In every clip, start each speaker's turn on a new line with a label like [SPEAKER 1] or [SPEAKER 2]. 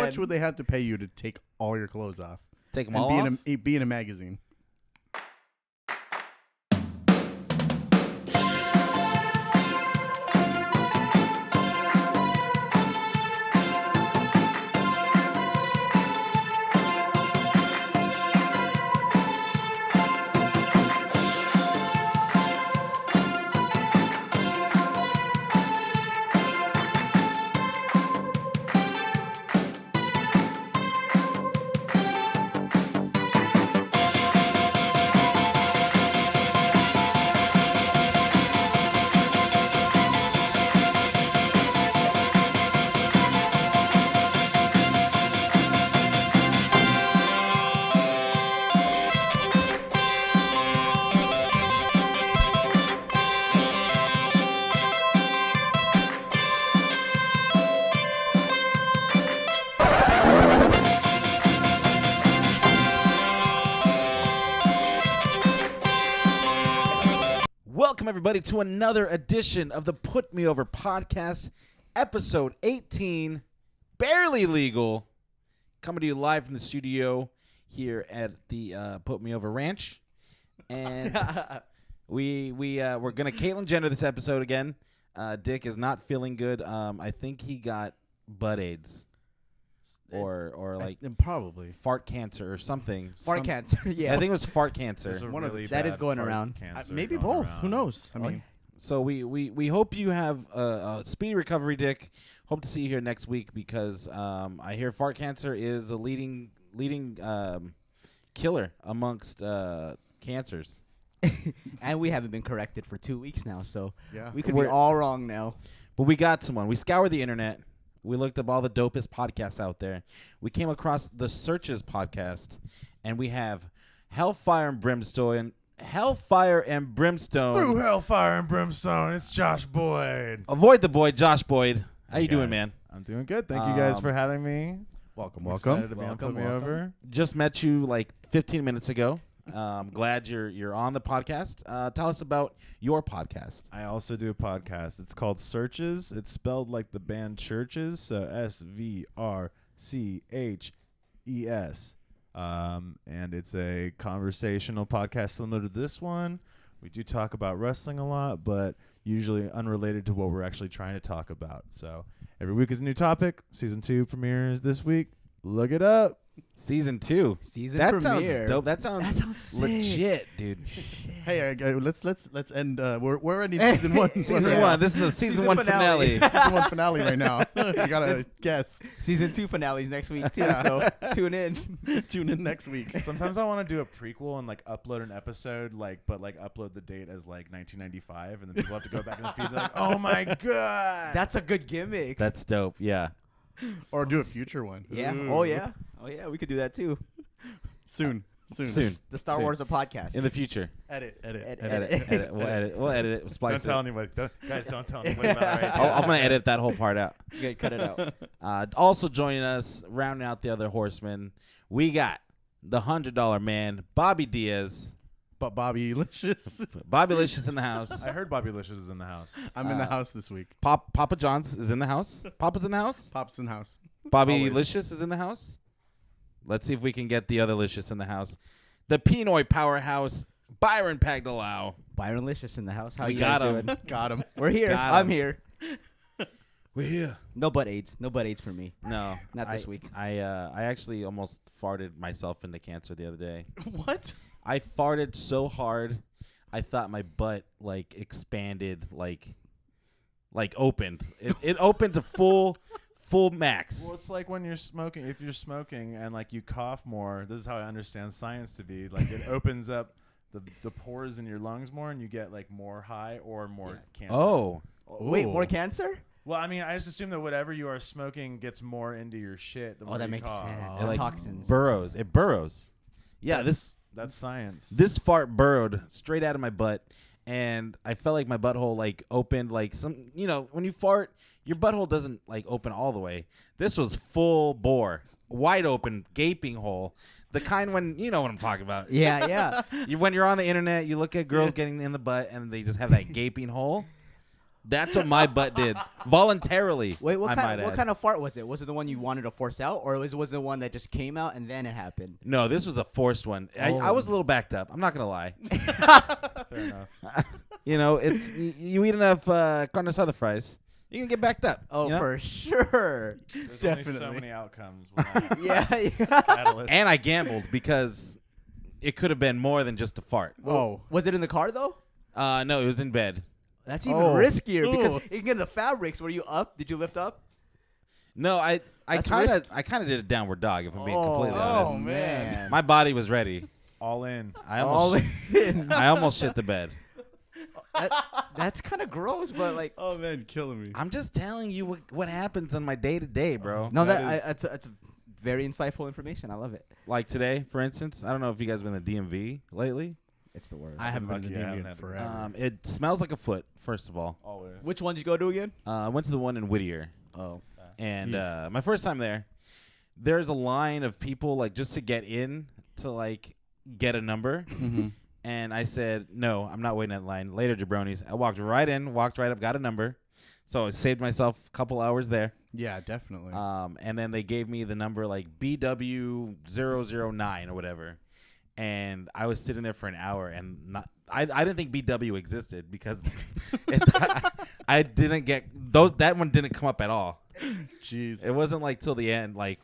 [SPEAKER 1] much would they have to pay you to take all your clothes off?
[SPEAKER 2] Take them all off?
[SPEAKER 1] Be in a magazine.
[SPEAKER 2] Welcome, everybody, to another edition of the Put Me Over podcast, episode 18, Barely Legal, coming to you live from the studio here at the Put Me Over Ranch. And we're going to Caitlyn Jenner this episode again. Dick is not feeling good. I think he got butt AIDS. Or like
[SPEAKER 1] probably
[SPEAKER 2] fart cancer or something.
[SPEAKER 3] Fart cancer, yeah.
[SPEAKER 2] I think it was fart cancer.
[SPEAKER 3] That is going around.
[SPEAKER 1] Maybe both. Who knows? I mean,
[SPEAKER 2] so we hope you have a speedy recovery, Dick. Hope to see you here next week because I hear fart cancer is a leading killer amongst cancers.
[SPEAKER 3] And we haven't been corrected for 2 weeks now, so
[SPEAKER 1] yeah.
[SPEAKER 3] we could be all wrong now.
[SPEAKER 2] But we got someone. We scoured the internet. We looked up all the dopest podcasts out there. We came across the SVRCHES podcast, and we have Hellfire and Brimstone.
[SPEAKER 4] Through Hellfire and Brimstone, it's Josh Boyd.
[SPEAKER 2] Avoid the Boyd, Josh Boyd. How you doing, man?
[SPEAKER 4] I'm doing good. Thank you guys for having me.
[SPEAKER 1] Welcome.
[SPEAKER 4] Excited to be on Put Me Over.
[SPEAKER 2] Just met you like 15 minutes ago. Glad you're on the podcast. Tell us about your podcast.
[SPEAKER 4] I also do a podcast. It's called SVRCHES. It's spelled like the band Churches, so SVRCHES. And it's a conversational podcast similar to this one. We do talk about wrestling a lot, but usually unrelated to what we're actually trying to talk about. So every week is a new topic. Season 2 premieres this week. Look it up.
[SPEAKER 2] Season 2.
[SPEAKER 3] That
[SPEAKER 2] premiere.
[SPEAKER 3] sounds
[SPEAKER 2] Dope. That sounds legit, dude.
[SPEAKER 1] Hey, let's end. We're ending season 1.
[SPEAKER 2] Season 1. This is a season 1 finale.
[SPEAKER 1] Season 1 finale right now. You gotta guess.
[SPEAKER 3] Season 2 finales next week too. So tune in.
[SPEAKER 1] Tune in next week.
[SPEAKER 4] Sometimes I want to do a prequel and like upload an episode, but upload the date as like 1995, and then people have to go back in the feed. Like, oh my god,
[SPEAKER 3] That's a good gimmick.
[SPEAKER 2] That's dope. Yeah.
[SPEAKER 1] Or do a future one.
[SPEAKER 3] Yeah.
[SPEAKER 1] Ooh.
[SPEAKER 3] Oh yeah. We could do that too.
[SPEAKER 1] Soon.
[SPEAKER 3] The Star Wars of podcast.
[SPEAKER 2] In the future.
[SPEAKER 1] Edit.
[SPEAKER 2] We'll edit it. Splice
[SPEAKER 4] don't tell anybody. Guys, don't tell anybody about it.
[SPEAKER 2] I'm going to edit that whole part out.
[SPEAKER 3] You gotta cut it out.
[SPEAKER 2] Also joining us, rounding out the other horsemen, we got the $100 man, Bobby Diaz.
[SPEAKER 1] But Bobby Licious.
[SPEAKER 2] Bobby Licious in the house.
[SPEAKER 4] I heard Bobby Licious is in the house.
[SPEAKER 1] I'm in the house this week.
[SPEAKER 2] Papa John's is in the house. Papa's in the house.
[SPEAKER 1] Pop's in the house.
[SPEAKER 2] Bobby
[SPEAKER 1] Always.
[SPEAKER 2] Licious is in the house. Let's see if we can get the other Licious in the house. The Pinoy powerhouse, Byron Pagdalao.
[SPEAKER 3] Byron Licious in the house. How
[SPEAKER 2] We
[SPEAKER 3] you
[SPEAKER 2] got
[SPEAKER 3] guys
[SPEAKER 2] him.
[SPEAKER 3] doing?
[SPEAKER 1] Got him.
[SPEAKER 3] We're here.
[SPEAKER 2] Got
[SPEAKER 3] I'm
[SPEAKER 2] him.
[SPEAKER 3] here.
[SPEAKER 2] We're here.
[SPEAKER 3] No butt AIDS. No butt AIDS for me.
[SPEAKER 2] No,
[SPEAKER 3] Not this week.
[SPEAKER 2] I actually almost farted myself into cancer the other day.
[SPEAKER 1] What?
[SPEAKER 2] I farted so hard, I thought my butt like expanded, like opened. It opened to full max.
[SPEAKER 4] Well, it's like when you're smoking. If you're smoking and like you cough more, this is how I understand science to be. Like it opens up the pores in your lungs more, and you get like more high or more cancer.
[SPEAKER 2] Oh,
[SPEAKER 3] Wait,
[SPEAKER 1] Ooh.
[SPEAKER 3] more cancer?
[SPEAKER 4] Well, I mean, I just assume that whatever you are smoking gets more into your shit. The more
[SPEAKER 3] that
[SPEAKER 4] you
[SPEAKER 3] makes
[SPEAKER 4] cough.
[SPEAKER 3] sense.
[SPEAKER 2] it like
[SPEAKER 3] Toxins.
[SPEAKER 2] burrows. It burrows. Yeah,
[SPEAKER 4] That's science.
[SPEAKER 2] this fart burrowed straight out of my butt, and I felt like my butthole like opened like some. You know, when you fart, your butthole doesn't like open all the way. This was full bore, wide open, gaping hole. The kind when you know what I'm talking about.
[SPEAKER 3] Yeah.
[SPEAKER 2] When you're on the internet, you look at girls getting in the butt, and they just have that gaping hole. That's what my butt did voluntarily.
[SPEAKER 3] Wait,
[SPEAKER 2] I might
[SPEAKER 3] what
[SPEAKER 2] add.
[SPEAKER 3] kind of fart was it? Was it the one you wanted to force out, or was it the one that just came out and then it happened?
[SPEAKER 2] No, this was a forced one. I was a little backed up. I'm not gonna lie.
[SPEAKER 4] Fair enough.
[SPEAKER 2] You know, it's you eat enough carne asada fries, you can get backed up.
[SPEAKER 3] Oh,
[SPEAKER 2] you know?
[SPEAKER 3] for sure.
[SPEAKER 4] There's only so
[SPEAKER 1] Definitely.
[SPEAKER 4] many outcomes. With that
[SPEAKER 3] Yeah.
[SPEAKER 4] catalyst.
[SPEAKER 2] And I gambled because it could have been more than just a fart.
[SPEAKER 1] Oh.
[SPEAKER 3] Was it in the car though?
[SPEAKER 2] No, it was in bed.
[SPEAKER 3] That's even
[SPEAKER 1] Oh.
[SPEAKER 3] riskier because
[SPEAKER 1] Ooh.
[SPEAKER 3] you can get in the fabrics. Were you up? Did you lift up?
[SPEAKER 2] No, I
[SPEAKER 3] That's
[SPEAKER 2] kind
[SPEAKER 3] risk-
[SPEAKER 2] of did a downward dog. If I'm being completely honest,
[SPEAKER 1] Oh, man.
[SPEAKER 2] my body was ready.
[SPEAKER 4] All in.
[SPEAKER 2] I
[SPEAKER 3] All
[SPEAKER 2] almost,
[SPEAKER 3] in.
[SPEAKER 2] I almost shit the bed.
[SPEAKER 3] That's kind of gross, but like,
[SPEAKER 1] Oh man, killing me.
[SPEAKER 2] I'm just telling you what happens on my day to day, bro.
[SPEAKER 3] no,
[SPEAKER 4] That
[SPEAKER 3] that's very insightful information. I love it.
[SPEAKER 2] Like today, for instance, I don't know if you guys have been to the DMV lately.
[SPEAKER 3] It's the worst.
[SPEAKER 1] I haven't been to
[SPEAKER 4] Lucky
[SPEAKER 1] the
[SPEAKER 4] I haven't
[SPEAKER 1] DMV in
[SPEAKER 4] had to go.
[SPEAKER 1] forever.
[SPEAKER 2] It smells like a foot. First of all,
[SPEAKER 4] Always.
[SPEAKER 3] Which one did you go to again?
[SPEAKER 2] I went to the one in Whittier,
[SPEAKER 3] Oh,
[SPEAKER 2] and my first time there, there's a line of people like just to get in to like get a number.
[SPEAKER 1] Mhm.
[SPEAKER 2] And I said, no, I'm not waiting in that line. Later, jabronis. I walked right in, walked right up, got a number. So I saved myself a couple hours there.
[SPEAKER 1] Yeah, definitely.
[SPEAKER 2] And then they gave me the number like BW009 or whatever. And I was sitting there for an hour and I didn't think BW existed because I didn't get that one didn't come up at all.
[SPEAKER 1] Jeez.
[SPEAKER 2] It wasn't like till the end, like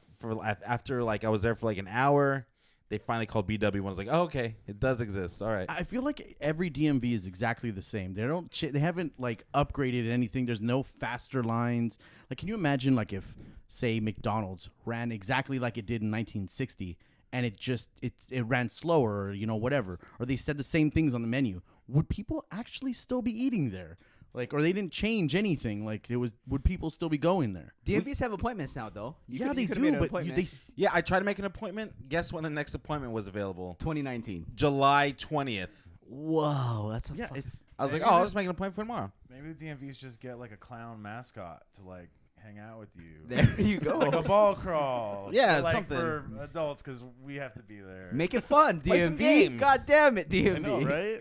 [SPEAKER 2] after like I was there for like an hour. They finally called BW and was like, oh, okay, it does exist. All right.
[SPEAKER 1] I feel like every DMV is exactly the same. They don't. They haven't like upgraded anything. There's no faster lines. Like, can you imagine like if, say, McDonald's ran exactly like it did in 1960, and it ran slower, or whatever, or they said the same things on the menu? Would people actually still be eating there? Like, or they didn't change anything. Like, would people still be going there?
[SPEAKER 3] DMVs have appointments now, though.
[SPEAKER 1] They
[SPEAKER 3] could've made
[SPEAKER 1] do,
[SPEAKER 3] an
[SPEAKER 1] but
[SPEAKER 3] appointment.
[SPEAKER 2] Yeah, I tried to make an appointment. Guess when the next appointment was available?
[SPEAKER 3] 2019.
[SPEAKER 2] July 20th.
[SPEAKER 3] Whoa, that's a
[SPEAKER 1] Yeah,
[SPEAKER 3] fucking-
[SPEAKER 1] it's
[SPEAKER 2] I was like,
[SPEAKER 4] Maybe
[SPEAKER 2] oh, I'll
[SPEAKER 4] the-
[SPEAKER 2] just make an appointment for tomorrow.
[SPEAKER 4] Maybe the DMVs just get like a clown mascot to like hang out with you.
[SPEAKER 3] There you go.
[SPEAKER 4] Like a ball crawl.
[SPEAKER 2] Yeah,
[SPEAKER 4] but, like
[SPEAKER 2] something.
[SPEAKER 4] for adults because we have to be there.
[SPEAKER 3] Make it fun,
[SPEAKER 2] Play some
[SPEAKER 3] DMV.
[SPEAKER 2] games.
[SPEAKER 3] God damn it, DMV.
[SPEAKER 1] I know, right?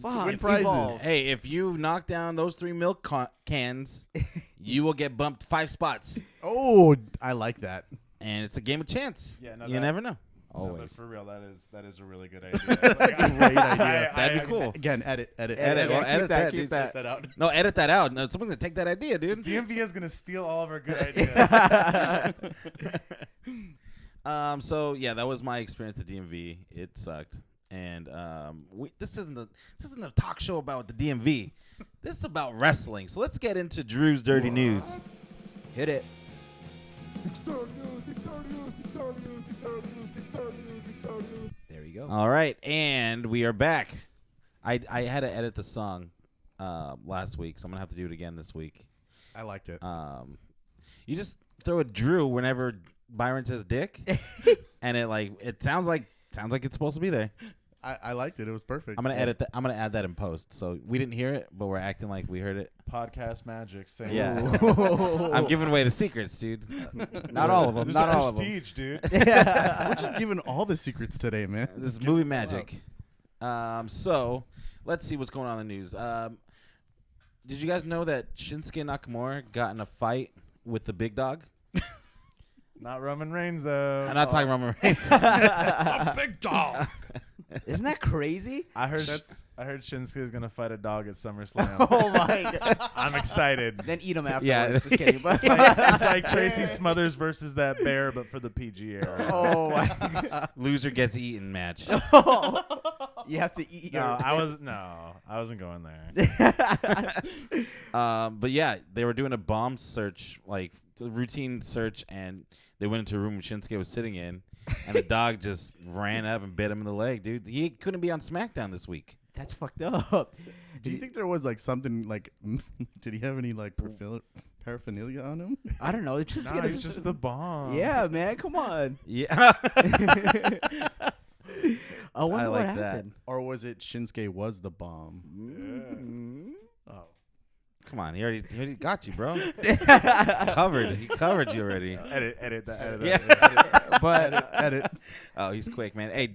[SPEAKER 3] Fuck,
[SPEAKER 1] Win prizes.
[SPEAKER 3] evolve.
[SPEAKER 2] Hey, if you knock down those 3 milk cans, you will get bumped 5 spots.
[SPEAKER 1] Oh, I like that.
[SPEAKER 2] And it's a game of chance.
[SPEAKER 4] Yeah, no,
[SPEAKER 2] you
[SPEAKER 4] that-
[SPEAKER 2] never know.
[SPEAKER 4] No, but
[SPEAKER 3] Always.
[SPEAKER 4] for real, that is a really good idea. Like,
[SPEAKER 1] Great idea.
[SPEAKER 2] That'd be cool.
[SPEAKER 1] Again, edit.
[SPEAKER 2] Edit.
[SPEAKER 3] Yeah,
[SPEAKER 2] Well,
[SPEAKER 3] keep
[SPEAKER 2] edit
[SPEAKER 3] that,
[SPEAKER 2] that,
[SPEAKER 3] keep
[SPEAKER 2] dude.
[SPEAKER 3] that.
[SPEAKER 1] Edit that out.
[SPEAKER 2] No, edit that out. No, someone's going to take that idea, dude.
[SPEAKER 4] DMV is gonna steal all of our good ideas.
[SPEAKER 2] So yeah, that was my experience at DMV. It sucked, and this isn't a talk show about the DMV. This is about wrestling. So let's get into Drew's dirty news.
[SPEAKER 3] Hit it. There you go.
[SPEAKER 2] All right, and we are back. I had to edit the song last week, so I'm gonna have to do it again this week.
[SPEAKER 1] I liked it.
[SPEAKER 2] You just throw a Drew whenever Byron says dick, and it sounds like it's supposed to be there.
[SPEAKER 1] I liked it. It was perfect.
[SPEAKER 2] I'm gonna edit that. I'm gonna add that in post. So we didn't hear it, but we're acting like we heard it.
[SPEAKER 4] Podcast magic. Same.
[SPEAKER 2] Yeah. I'm giving away the secrets, dude.
[SPEAKER 3] Not all of them.
[SPEAKER 4] There's
[SPEAKER 3] Not
[SPEAKER 4] a
[SPEAKER 3] all of them.
[SPEAKER 4] prestige, dude.
[SPEAKER 1] We're just giving all the secrets today, man.
[SPEAKER 2] This is movie magic. So let's see what's going on in the news. Did you guys know that Shinsuke Nakamura got in a fight with the big dog?
[SPEAKER 4] Not Roman Reigns though.
[SPEAKER 2] I'm not talking Roman Reigns.
[SPEAKER 1] Big dog.
[SPEAKER 3] Isn't that crazy?
[SPEAKER 4] I heard Shinsuke is gonna fight a dog at SummerSlam.
[SPEAKER 3] Oh my god.
[SPEAKER 4] I'm excited.
[SPEAKER 3] Then eat them afterwards.
[SPEAKER 2] Yeah.
[SPEAKER 3] Just kidding. But
[SPEAKER 4] It's like Tracy Smothers versus that bear, but for the PG era.
[SPEAKER 3] oh my god.
[SPEAKER 2] Loser gets eaten match.
[SPEAKER 3] You have to eat your.
[SPEAKER 4] I wasn't going there.
[SPEAKER 2] But yeah, they were doing a bomb search, like a routine search, and they went into a room Shinsuke was sitting in, and the dog just ran up and bit him in the leg, dude. He couldn't be on SmackDown this week.
[SPEAKER 3] That's fucked up.
[SPEAKER 1] Do you think there was like something like? Did he have any like paraphernalia on him?
[SPEAKER 3] I don't know. It's just,
[SPEAKER 4] No, he's just the bomb.
[SPEAKER 3] yeah, man. Come on.
[SPEAKER 2] Yeah.
[SPEAKER 3] I wonder
[SPEAKER 2] I
[SPEAKER 3] what
[SPEAKER 2] like that.
[SPEAKER 3] happened.
[SPEAKER 1] Or was it Shinsuke was the bomb?
[SPEAKER 3] Mm.
[SPEAKER 1] Oh,
[SPEAKER 2] Come on, he already got you, bro. He covered you already.
[SPEAKER 4] Edit that.
[SPEAKER 2] Yeah.
[SPEAKER 3] But
[SPEAKER 1] edit.
[SPEAKER 2] Oh, he's quick, man. Hey,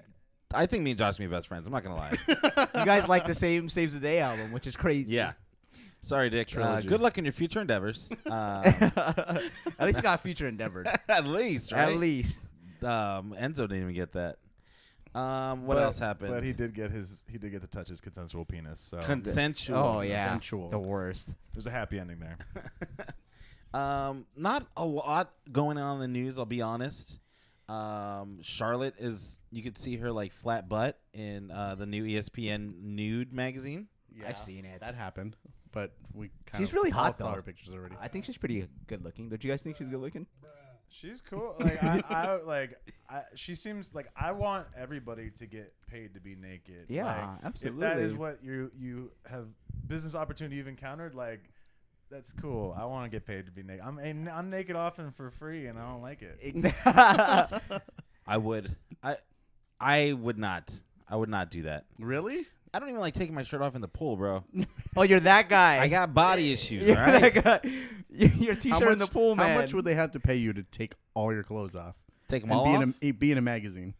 [SPEAKER 2] I think me and Josh may be best friends. I'm not gonna lie.
[SPEAKER 3] you guys like the same Saves the Day album, which is crazy.
[SPEAKER 2] Yeah. Sorry, Dick.
[SPEAKER 4] Trilogy.
[SPEAKER 2] Good luck in your future endeavors.
[SPEAKER 3] At least he got future endeavored.
[SPEAKER 2] At least, right?
[SPEAKER 3] At least.
[SPEAKER 2] Enzo didn't even get that. What else happened?
[SPEAKER 4] But he did get to touch his consensual penis. So
[SPEAKER 2] Consensual.
[SPEAKER 3] Oh yeah,
[SPEAKER 1] Consensual.
[SPEAKER 3] the worst.
[SPEAKER 4] there's a happy ending there.
[SPEAKER 2] Not a lot going on in the news, I'll be honest. Charlotte you could see her like flat butt in the new ESPN nude magazine.
[SPEAKER 1] Yeah,
[SPEAKER 3] I've seen it.
[SPEAKER 1] That happened, but we kind
[SPEAKER 3] She's
[SPEAKER 1] of
[SPEAKER 3] really
[SPEAKER 1] all
[SPEAKER 3] hot,
[SPEAKER 1] saw
[SPEAKER 3] though.
[SPEAKER 1] her pictures already.
[SPEAKER 3] I think she's pretty good looking. Don't you guys think she's good looking?
[SPEAKER 4] She's cool. She seems like I want everybody to get paid to be naked.
[SPEAKER 3] Yeah,
[SPEAKER 4] Like,
[SPEAKER 3] absolutely.
[SPEAKER 4] If that is what you have business opportunity you've encountered, like that's cool. I want to get paid to be naked. I'm naked often for free, and I don't like it.
[SPEAKER 3] Exactly.
[SPEAKER 2] I would not do that.
[SPEAKER 1] Really?
[SPEAKER 2] I don't even like taking my shirt off in the pool, bro.
[SPEAKER 3] Oh, you're that guy.
[SPEAKER 2] I got body issues,
[SPEAKER 3] You're
[SPEAKER 2] all right?
[SPEAKER 3] that guy. Your t-shirt in the pool, man.
[SPEAKER 1] How much would they have to pay you to take all your clothes off
[SPEAKER 2] Take them
[SPEAKER 1] and
[SPEAKER 2] all off?
[SPEAKER 1] be in a magazine?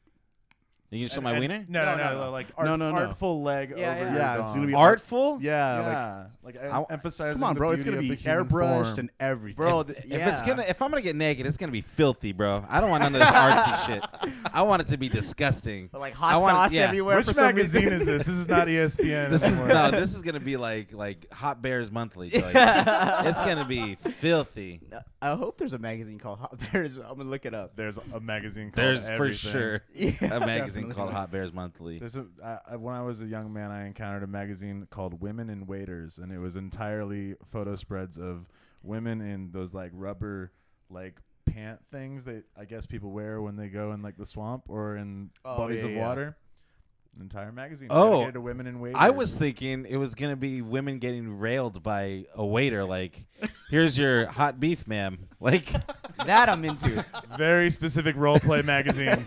[SPEAKER 2] You can show my wiener?
[SPEAKER 4] No. Like artful leg
[SPEAKER 3] Yeah,
[SPEAKER 4] over
[SPEAKER 3] yeah.
[SPEAKER 4] your
[SPEAKER 1] Yeah,
[SPEAKER 4] dong.
[SPEAKER 1] it's gonna be
[SPEAKER 2] Artful?
[SPEAKER 1] Yeah,
[SPEAKER 4] emphasizing.
[SPEAKER 1] come on,
[SPEAKER 4] the
[SPEAKER 1] bro. It's
[SPEAKER 4] beauty
[SPEAKER 1] gonna
[SPEAKER 4] of
[SPEAKER 1] be
[SPEAKER 4] the human
[SPEAKER 1] airbrushed
[SPEAKER 4] form.
[SPEAKER 1] and everything.
[SPEAKER 3] Bro,
[SPEAKER 2] If I'm gonna get naked, it's gonna be filthy, bro. I don't want none of this artsy shit. I want it to be disgusting.
[SPEAKER 3] like
[SPEAKER 2] I
[SPEAKER 3] hot
[SPEAKER 2] want-
[SPEAKER 3] sauce
[SPEAKER 2] yeah.
[SPEAKER 3] everywhere.
[SPEAKER 4] Which
[SPEAKER 3] for some
[SPEAKER 4] magazine
[SPEAKER 3] reason.
[SPEAKER 4] is this? This is not ESPN.
[SPEAKER 2] This is
[SPEAKER 4] anymore.
[SPEAKER 2] this is gonna be like Hot Bears Monthly. Like, it's gonna be filthy.
[SPEAKER 3] I hope there's a magazine called Hot Bears. I'm gonna look it up.
[SPEAKER 4] There's a magazine called
[SPEAKER 2] There's for
[SPEAKER 4] Everything.
[SPEAKER 2] sure
[SPEAKER 3] Yeah.
[SPEAKER 2] a magazine
[SPEAKER 1] Definitely.
[SPEAKER 2] called Hot Bears Monthly.
[SPEAKER 4] When I was a young man, I encountered a magazine called Women in Waiters, and it was entirely photo spreads of women in those like rubber like pant things that I guess people wear when they go in like the swamp or in bodies of water. An entire magazine dedicated to women in waiters.
[SPEAKER 2] I was thinking it was gonna be women getting railed by a waiter. Like, here's your hot beef, ma'am. Like,
[SPEAKER 3] That I'm into.
[SPEAKER 4] very specific role play magazine.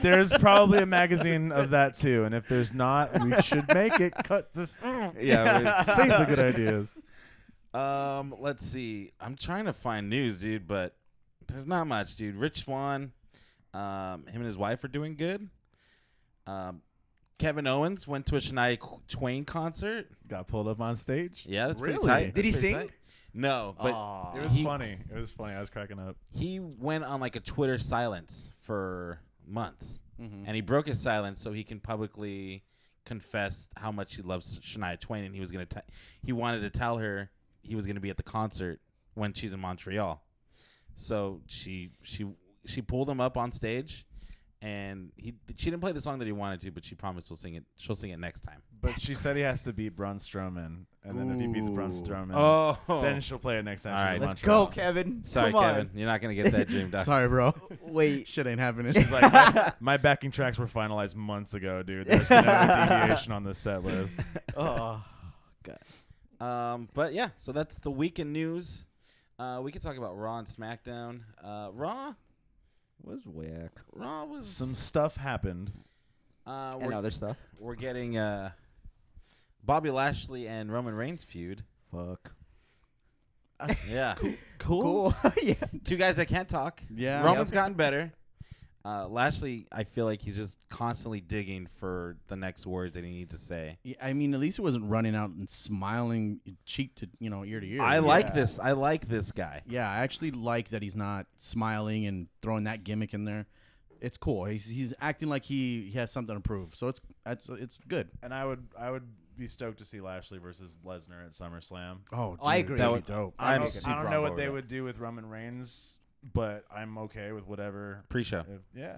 [SPEAKER 4] There's probably a magazine of that too, and if there's not, we should make it. Cut this.
[SPEAKER 2] yeah.
[SPEAKER 4] Save the good ideas.
[SPEAKER 2] Let's see. I'm trying to find news, dude, but there's not much, dude. Rich Swann, him and his wife are doing good. Kevin Owens went to a Shania Twain concert.
[SPEAKER 4] Got pulled up on stage.
[SPEAKER 2] Yeah, that's pretty
[SPEAKER 1] Really?
[SPEAKER 2] tight.
[SPEAKER 3] Did he
[SPEAKER 2] That's pretty
[SPEAKER 3] sing?
[SPEAKER 2] tight. No, but
[SPEAKER 3] Aw.
[SPEAKER 4] It was
[SPEAKER 2] He-
[SPEAKER 4] funny. It was funny. I was cracking up.
[SPEAKER 2] he went on like a Twitter silence for months,
[SPEAKER 1] Mhm.
[SPEAKER 2] and he broke his silence so he can publicly confess how much he loves Shania Twain, and he was he wanted to tell her he was gonna be at the concert when she's in Montreal. So she pulled him up on stage, and she didn't play the song that he wanted to, but she promised she'll sing it next time.
[SPEAKER 4] But she said he has to beat Braun Strowman, and then if he beats Braun
[SPEAKER 3] Ooh.
[SPEAKER 4] Strowman, then she'll play it next time.
[SPEAKER 2] All
[SPEAKER 4] she's
[SPEAKER 2] right.
[SPEAKER 4] in
[SPEAKER 3] Let's
[SPEAKER 4] Montreal.
[SPEAKER 3] go, Kevin.
[SPEAKER 2] Sorry,
[SPEAKER 3] Come on.
[SPEAKER 2] Kevin, you're not gonna get that dream, Doc.
[SPEAKER 1] Sorry, bro.
[SPEAKER 3] Wait.
[SPEAKER 1] Shit ain't happening.
[SPEAKER 4] She's like, my backing tracks were finalized months ago, dude. There's no deviation on this set list.
[SPEAKER 3] Oh.
[SPEAKER 2] But yeah, so that's the week in news. We could talk about Raw and SmackDown. Raw was whack. Raw was
[SPEAKER 4] Some stuff happened.
[SPEAKER 3] And other stuff.
[SPEAKER 2] we're getting Bobby Lashley and Roman Reigns feud.
[SPEAKER 3] Fuck.
[SPEAKER 2] Yeah,
[SPEAKER 3] Cool. Yeah.
[SPEAKER 2] two guys that can't talk.
[SPEAKER 1] Yeah.
[SPEAKER 2] Roman's gotten better. Lashley, I feel like he's just constantly digging for the next words that he needs to say.
[SPEAKER 1] Yeah, I mean, at least it wasn't running out and smiling cheek to ear to ear.
[SPEAKER 2] I like this. I like this guy.
[SPEAKER 1] Yeah, I actually like that he's not smiling and throwing that gimmick in there. It's cool. He's acting like he has something to prove. So it's good.
[SPEAKER 4] And I would be stoked to see Lashley versus Lesnar at SummerSlam.
[SPEAKER 1] Oh,
[SPEAKER 3] I
[SPEAKER 1] dude,
[SPEAKER 3] agree.
[SPEAKER 1] That
[SPEAKER 2] That
[SPEAKER 1] would be dope.
[SPEAKER 4] I
[SPEAKER 2] I'm
[SPEAKER 4] don't,
[SPEAKER 2] super
[SPEAKER 4] I don't
[SPEAKER 2] on
[SPEAKER 4] know
[SPEAKER 2] board
[SPEAKER 4] what they
[SPEAKER 2] with
[SPEAKER 4] would do with Roman Reigns, but I'm okay with whatever.
[SPEAKER 2] Pre-show.
[SPEAKER 4] Yeah.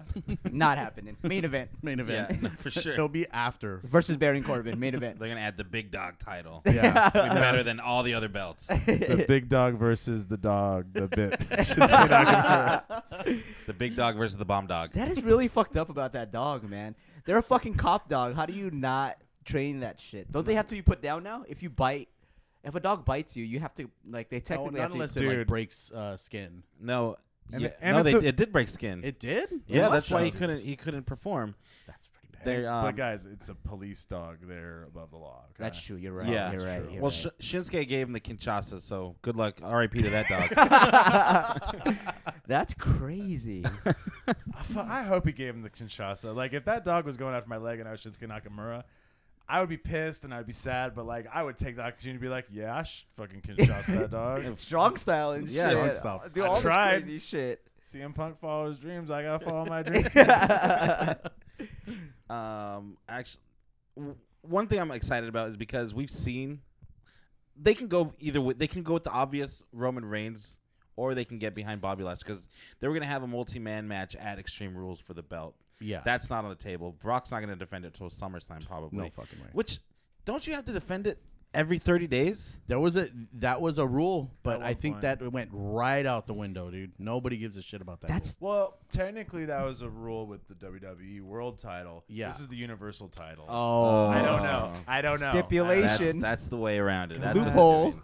[SPEAKER 3] Not happening. Main event.
[SPEAKER 1] Main event.
[SPEAKER 2] Yeah, no, for sure.
[SPEAKER 1] It'll be after.
[SPEAKER 3] Versus Baron Corbin. Main event.
[SPEAKER 2] They're gonna add the big dog title.
[SPEAKER 1] Yeah.
[SPEAKER 2] It's gonna be better than all the other belts.
[SPEAKER 4] The big dog versus the dog. The bit. Shinsuke Nakamura.
[SPEAKER 2] The big dog versus the bomb dog.
[SPEAKER 3] That is really fucked up about that dog, man. They're a fucking cop dog. How do you not train that shit? Don't they have to be put down now? If a dog bites you, you have to they
[SPEAKER 1] Oh,
[SPEAKER 3] technically
[SPEAKER 1] not
[SPEAKER 3] have to.
[SPEAKER 1] unless it like
[SPEAKER 4] Dude.
[SPEAKER 1] breaks skin.
[SPEAKER 2] No,
[SPEAKER 4] And-
[SPEAKER 2] yeah,
[SPEAKER 4] and
[SPEAKER 2] no,
[SPEAKER 4] it's
[SPEAKER 2] it did break skin.
[SPEAKER 1] It did.
[SPEAKER 2] Yeah,
[SPEAKER 1] Oh,
[SPEAKER 2] that's why
[SPEAKER 1] Jesus.
[SPEAKER 2] he couldn't perform.
[SPEAKER 1] That's pretty bad.
[SPEAKER 2] They
[SPEAKER 4] But guys, it's a police dog. They're above the law. Okay?
[SPEAKER 3] That's true. You're right.
[SPEAKER 2] Yeah,
[SPEAKER 3] you're
[SPEAKER 2] that's
[SPEAKER 3] right.
[SPEAKER 4] true.
[SPEAKER 3] You're
[SPEAKER 2] well,
[SPEAKER 3] right.
[SPEAKER 2] Shinsuke gave him the Kinshasa, so good luck. R.I.P. to that dog.
[SPEAKER 3] That's crazy.
[SPEAKER 4] I hope he gave him the Kinshasa. Like, if that dog was going after my leg and I was Shinsuke Nakamura, I would be pissed and I'd be sad, but like I would take the opportunity to be like, yeah, I fucking can trust that dog.
[SPEAKER 3] Strong style and
[SPEAKER 2] Yeah,
[SPEAKER 3] shit.
[SPEAKER 2] strong
[SPEAKER 1] style.
[SPEAKER 3] Do
[SPEAKER 4] I
[SPEAKER 3] all this
[SPEAKER 4] tried.
[SPEAKER 3] crazy shit.
[SPEAKER 4] CM Punk follow his dreams. I gotta follow my dreams.
[SPEAKER 2] Actually, one thing I'm excited about is because we've seen they can go either way. They can go with the obvious Roman Reigns, or they can get behind Bobby Lashley because they were gonna have a multi-man match at Extreme Rules for the belt.
[SPEAKER 1] Yeah.
[SPEAKER 2] That's not on the table. Brock's not gonna defend it till SummerSlam probably.
[SPEAKER 1] No fucking way.
[SPEAKER 2] Which don't you have to defend it every 30 days?
[SPEAKER 1] That was a rule, but
[SPEAKER 4] At
[SPEAKER 1] I
[SPEAKER 4] one
[SPEAKER 1] think
[SPEAKER 4] point.
[SPEAKER 1] that went right out the window, dude. Nobody gives a shit about that.
[SPEAKER 3] That's
[SPEAKER 4] Well, technically that was a rule with the WWE World Title.
[SPEAKER 1] Yeah.
[SPEAKER 4] This is the Universal Title.
[SPEAKER 3] oh,
[SPEAKER 4] I don't know. I don't know.
[SPEAKER 3] Stipulation.
[SPEAKER 2] That's the way around it. That's what they're
[SPEAKER 3] Loophole.
[SPEAKER 2] doing.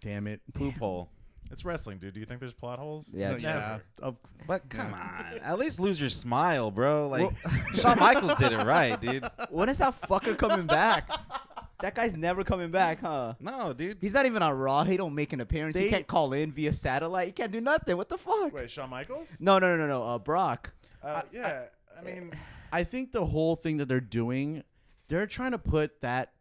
[SPEAKER 1] Damn it.
[SPEAKER 2] Poop hole.
[SPEAKER 4] It's wrestling, dude. Do you think there's plot holes?
[SPEAKER 3] Yeah,
[SPEAKER 1] No,
[SPEAKER 3] it's
[SPEAKER 1] yeah. Of-
[SPEAKER 2] But come on, at least lose your smile, bro. Like Shawn Michaels did it right, dude.
[SPEAKER 3] When is that fucker coming back? That guy's never coming back, huh?
[SPEAKER 2] No, dude.
[SPEAKER 3] He's not even on Raw. He don't make an appearance. He
[SPEAKER 1] They-
[SPEAKER 3] can't call in via satellite. He can't do nothing. What the fuck?
[SPEAKER 4] Wait, Shawn Michaels?
[SPEAKER 3] No. Brock.
[SPEAKER 4] Yeah. I mean,
[SPEAKER 1] I think the whole thing that they're doing, they're trying to put that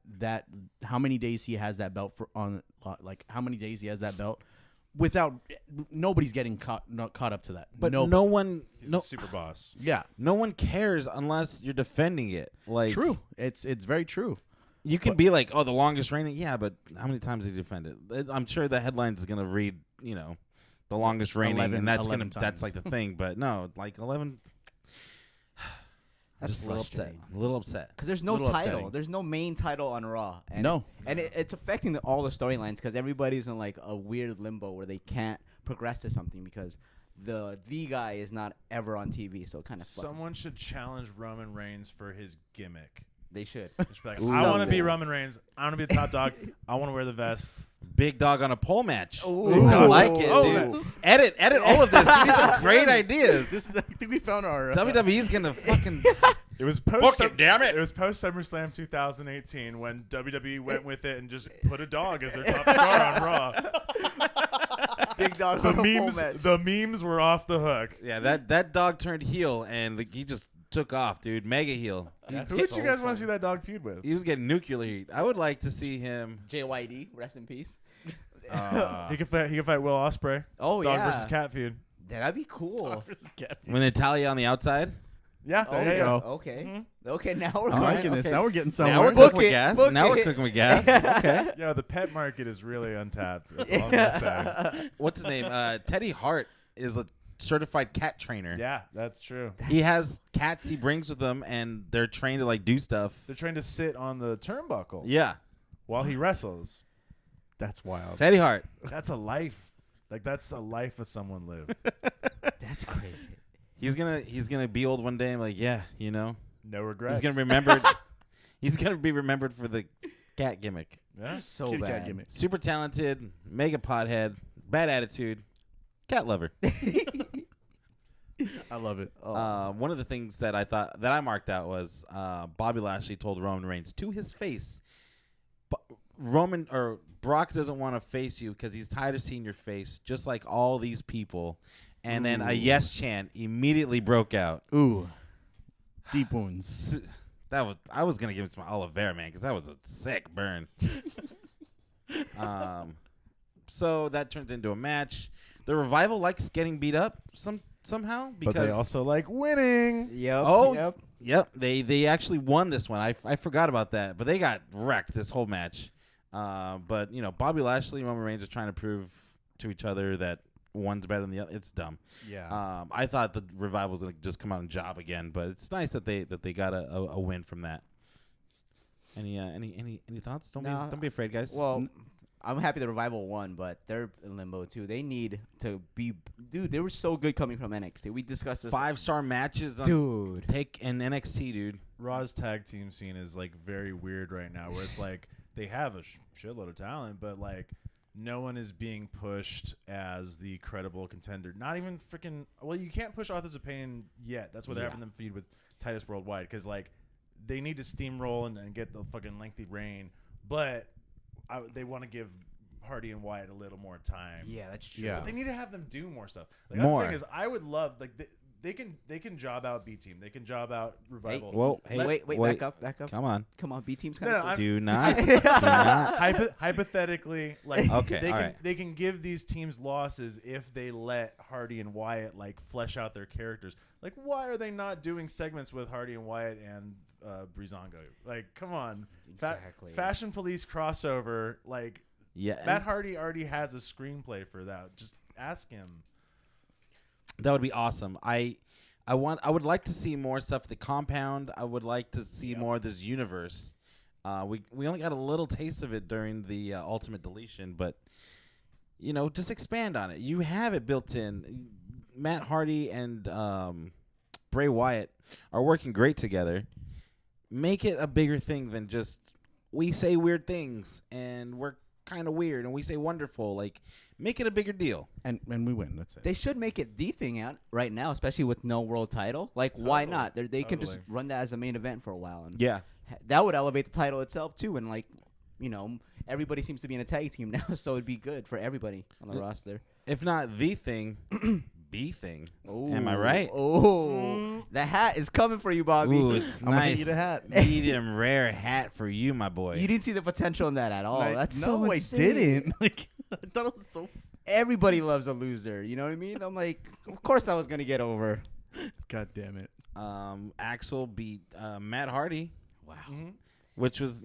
[SPEAKER 1] how many days he has that belt for on like how many days he has that belt without nobody's getting caught up to that.
[SPEAKER 2] But
[SPEAKER 1] Nobody.
[SPEAKER 2] no one,
[SPEAKER 4] he's
[SPEAKER 2] no,
[SPEAKER 4] a super boss.
[SPEAKER 1] Yeah,
[SPEAKER 2] no one cares unless you're defending it. Like
[SPEAKER 1] true. It's very true.
[SPEAKER 2] You can be like, oh, the longest reigning. Yeah, but how many times did he defend it? I'm sure the headlines is gonna read, the longest reigning,
[SPEAKER 1] 11
[SPEAKER 2] and that's
[SPEAKER 1] 11
[SPEAKER 2] that's
[SPEAKER 1] times.
[SPEAKER 2] like the thing. But no, like 11. I'm
[SPEAKER 3] That's
[SPEAKER 2] just a little upset.
[SPEAKER 3] frustrating.
[SPEAKER 2] A little upset.
[SPEAKER 3] Because there's no
[SPEAKER 1] Little
[SPEAKER 3] title.
[SPEAKER 1] upsetting.
[SPEAKER 3] There's no main title on Raw. And
[SPEAKER 1] No.
[SPEAKER 3] And it's affecting all the storylines because everybody's in like a weird limbo where they can't progress to something because the guy is not ever on TV. So it kind of
[SPEAKER 4] Someone should challenge Roman Reigns for his gimmick.
[SPEAKER 3] they should.
[SPEAKER 4] Just be like,
[SPEAKER 2] Ooh.
[SPEAKER 4] I want to be
[SPEAKER 3] Something.
[SPEAKER 4] Roman Reigns. I want to be the top dog. I want to wear the vest.
[SPEAKER 2] Big dog on a pole match.
[SPEAKER 3] Ooh.
[SPEAKER 2] I like it,
[SPEAKER 1] Oh.
[SPEAKER 2] dude. Edit all of this. These are great ideas.
[SPEAKER 1] This is, I think we found our
[SPEAKER 2] WWE's gonna fucking
[SPEAKER 4] It was
[SPEAKER 2] book
[SPEAKER 4] post.
[SPEAKER 2] it, damn it.
[SPEAKER 4] It was post SummerSlam 2018 when WWE went with it and just put a dog as their top star on Raw.
[SPEAKER 3] Big dog
[SPEAKER 4] The
[SPEAKER 3] on a pole
[SPEAKER 4] memes,
[SPEAKER 3] match.
[SPEAKER 4] the memes were off the hook.
[SPEAKER 2] Yeah, that dog turned heel and he just took off, dude. Mega heel.
[SPEAKER 4] Who
[SPEAKER 2] He's
[SPEAKER 4] would
[SPEAKER 2] so
[SPEAKER 4] you guys want
[SPEAKER 2] funny.
[SPEAKER 4] to see that dog feud with?
[SPEAKER 2] He was getting nuclear heat. I would like to see him.
[SPEAKER 3] JYD, rest in peace.
[SPEAKER 4] He could fight Will Ospreay.
[SPEAKER 3] Oh,
[SPEAKER 4] Dog
[SPEAKER 3] yeah.
[SPEAKER 4] versus cat feud.
[SPEAKER 3] That'd be cool.
[SPEAKER 2] When Natalia on the outside.
[SPEAKER 4] Yeah,
[SPEAKER 3] Oh,
[SPEAKER 4] there you go.
[SPEAKER 3] Okay.
[SPEAKER 4] Mhm.
[SPEAKER 3] Okay, now we're
[SPEAKER 1] I'm
[SPEAKER 3] going.
[SPEAKER 1] liking this.
[SPEAKER 3] Okay.
[SPEAKER 1] Now we're getting
[SPEAKER 2] Now
[SPEAKER 1] somewhere.
[SPEAKER 2] we're
[SPEAKER 3] Book
[SPEAKER 2] cooking with
[SPEAKER 3] it,
[SPEAKER 2] gas.
[SPEAKER 3] book
[SPEAKER 2] Now we're
[SPEAKER 3] it.
[SPEAKER 2] cooking with gas. Okay.
[SPEAKER 4] Yo, the pet market is really untapped. That's all I'm gonna say.
[SPEAKER 2] What's his name? Teddy Hart is a certified cat trainer.
[SPEAKER 4] Yeah, that's true.
[SPEAKER 2] He has cats he brings with him, and they're trained to like do stuff.
[SPEAKER 4] They're trying to sit on the turnbuckle
[SPEAKER 2] Yeah.
[SPEAKER 4] while he wrestles.
[SPEAKER 1] That's wild.
[SPEAKER 2] Teddy Hart.
[SPEAKER 4] That's a life. Like that's a life that someone lived.
[SPEAKER 3] That's crazy.
[SPEAKER 2] He's gonna be old one day and like, yeah,
[SPEAKER 4] No regrets.
[SPEAKER 2] he's gonna remember. He's gonna be remembered for the cat gimmick.
[SPEAKER 4] Yeah.
[SPEAKER 3] So
[SPEAKER 1] Kitty cat
[SPEAKER 3] bad.
[SPEAKER 1] gimmick.
[SPEAKER 2] Super talented, mega pothead, bad attitude, cat lover.
[SPEAKER 1] I love it.
[SPEAKER 3] Oh.
[SPEAKER 2] One of the things that I thought that I marked out was Bobby Lashley told Roman Reigns to his face, Brock doesn't want to face you because he's tired of seeing your face, just like all these people. And then a
[SPEAKER 1] Ooh.
[SPEAKER 2] yes chant immediately broke out.
[SPEAKER 1] Ooh, deep wounds.
[SPEAKER 2] I was gonna give him some aloe vera, man, because that was a sick burn. So that turns into a match. The Revival likes getting beat up somehow because
[SPEAKER 4] But they also like winning.
[SPEAKER 3] Yep.
[SPEAKER 2] Oh,
[SPEAKER 3] Yep.
[SPEAKER 2] Yep, they actually won this one. I forgot about that, but they got wrecked this whole match. But Bobby Lashley and Roman Reigns are trying to prove to each other that one's better than the other. It's dumb.
[SPEAKER 1] Yeah.
[SPEAKER 2] I thought the Revival was gonna just come out and job again, but it's nice that they got a win from that. Any thoughts? Don't be afraid, guys.
[SPEAKER 3] Well, I'm happy the Revival won, but they're in limbo too. They need to be, dude. They were so good coming from NXT. We discussed this,
[SPEAKER 2] 5-star matches on
[SPEAKER 3] dude.
[SPEAKER 2] take in NXT, dude.
[SPEAKER 4] Raw's tag team scene is like very weird right now, where it's like they have a shitload of talent, but like no one is being pushed as the credible contender. Not even freaking. Well, you can't push Authors of Pain yet. That's why they're having them feud with Titus Worldwide because like they need to steamroll and get the fucking lengthy reign, but they want to give Hardy and Wyatt a little more time.
[SPEAKER 3] Yeah, that's true.
[SPEAKER 1] Yeah.
[SPEAKER 4] But they need to have them do more stuff. Like,
[SPEAKER 2] More.
[SPEAKER 4] That's the thing is, I would love like they can job out B Team. They can job out Revival.
[SPEAKER 2] Whoa, hey,
[SPEAKER 3] wait,
[SPEAKER 2] wait.
[SPEAKER 3] back up.
[SPEAKER 2] Come on.
[SPEAKER 3] Come on, B team's kind
[SPEAKER 4] No,
[SPEAKER 3] of.
[SPEAKER 4] I'm-
[SPEAKER 2] Do not. do not.
[SPEAKER 4] Hypothetically, like
[SPEAKER 2] Okay,
[SPEAKER 4] they
[SPEAKER 2] all
[SPEAKER 4] can
[SPEAKER 2] right.
[SPEAKER 4] they can give these teams losses if they let Hardy and Wyatt like flesh out their characters. Like, why are they not doing segments with Hardy and Wyatt and Breezango? Like, come on,
[SPEAKER 3] Exactly.
[SPEAKER 4] Fashion Police crossover. Like,
[SPEAKER 2] Yeah.
[SPEAKER 4] Matt Hardy already has a screenplay for that. Just ask him.
[SPEAKER 2] That would be awesome. I would like to see more stuff at the compound. I would like to see more of this universe. We only got a little taste of it during the Ultimate Deletion, but just expand on it. You have it built in. Matt Hardy and Bray Wyatt are working great together. Make it a bigger thing than just we say weird things and we're kind of weird and we say wonderful. Like, make it a bigger deal.
[SPEAKER 1] And we win. That's it.
[SPEAKER 3] They should make it the thing out right now, especially with no world title. Like, why not? They can just run that as a main event for a while, and
[SPEAKER 2] Yeah.
[SPEAKER 3] that would elevate the title itself too. And like, everybody seems to be in a tag team now, so it'd be good for everybody on the roster.
[SPEAKER 2] If not the thing, B thing. Am I right?
[SPEAKER 3] Oh, the hat is coming for you, Bobby.
[SPEAKER 2] Ooh, it's
[SPEAKER 1] I'm gonna
[SPEAKER 2] nice.
[SPEAKER 1] get a hat.
[SPEAKER 2] Medium rare hat for you, my boy.
[SPEAKER 3] You didn't see the potential in that at all. That's so
[SPEAKER 1] no, I
[SPEAKER 3] insane.
[SPEAKER 1] didn't. Like, I thought it was so.
[SPEAKER 3] Everybody loves a loser. You know what I mean? I'm like, of course I was gonna get over.
[SPEAKER 1] God damn it.
[SPEAKER 2] Axel beat Matt Hardy,
[SPEAKER 3] Wow.
[SPEAKER 2] which was,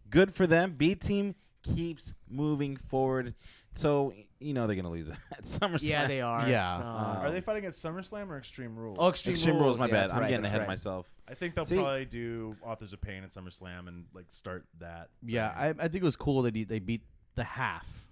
[SPEAKER 2] good for them. B team keeps moving forward. So, they're going to lose at SummerSlam.
[SPEAKER 3] Yeah, they are.
[SPEAKER 1] Yeah.
[SPEAKER 3] So-
[SPEAKER 4] Are they fighting at SummerSlam or Extreme Rules?
[SPEAKER 3] Oh, Extreme
[SPEAKER 2] Rules, my
[SPEAKER 3] yeah,
[SPEAKER 2] bad.
[SPEAKER 3] that's
[SPEAKER 2] I'm
[SPEAKER 3] right,
[SPEAKER 2] getting
[SPEAKER 3] that's
[SPEAKER 2] ahead of
[SPEAKER 3] right.
[SPEAKER 2] myself.
[SPEAKER 4] I think they'll
[SPEAKER 2] See-
[SPEAKER 4] probably do Authors of Pain at SummerSlam and like start that.
[SPEAKER 1] Yeah, I think it was cool that they beat the half.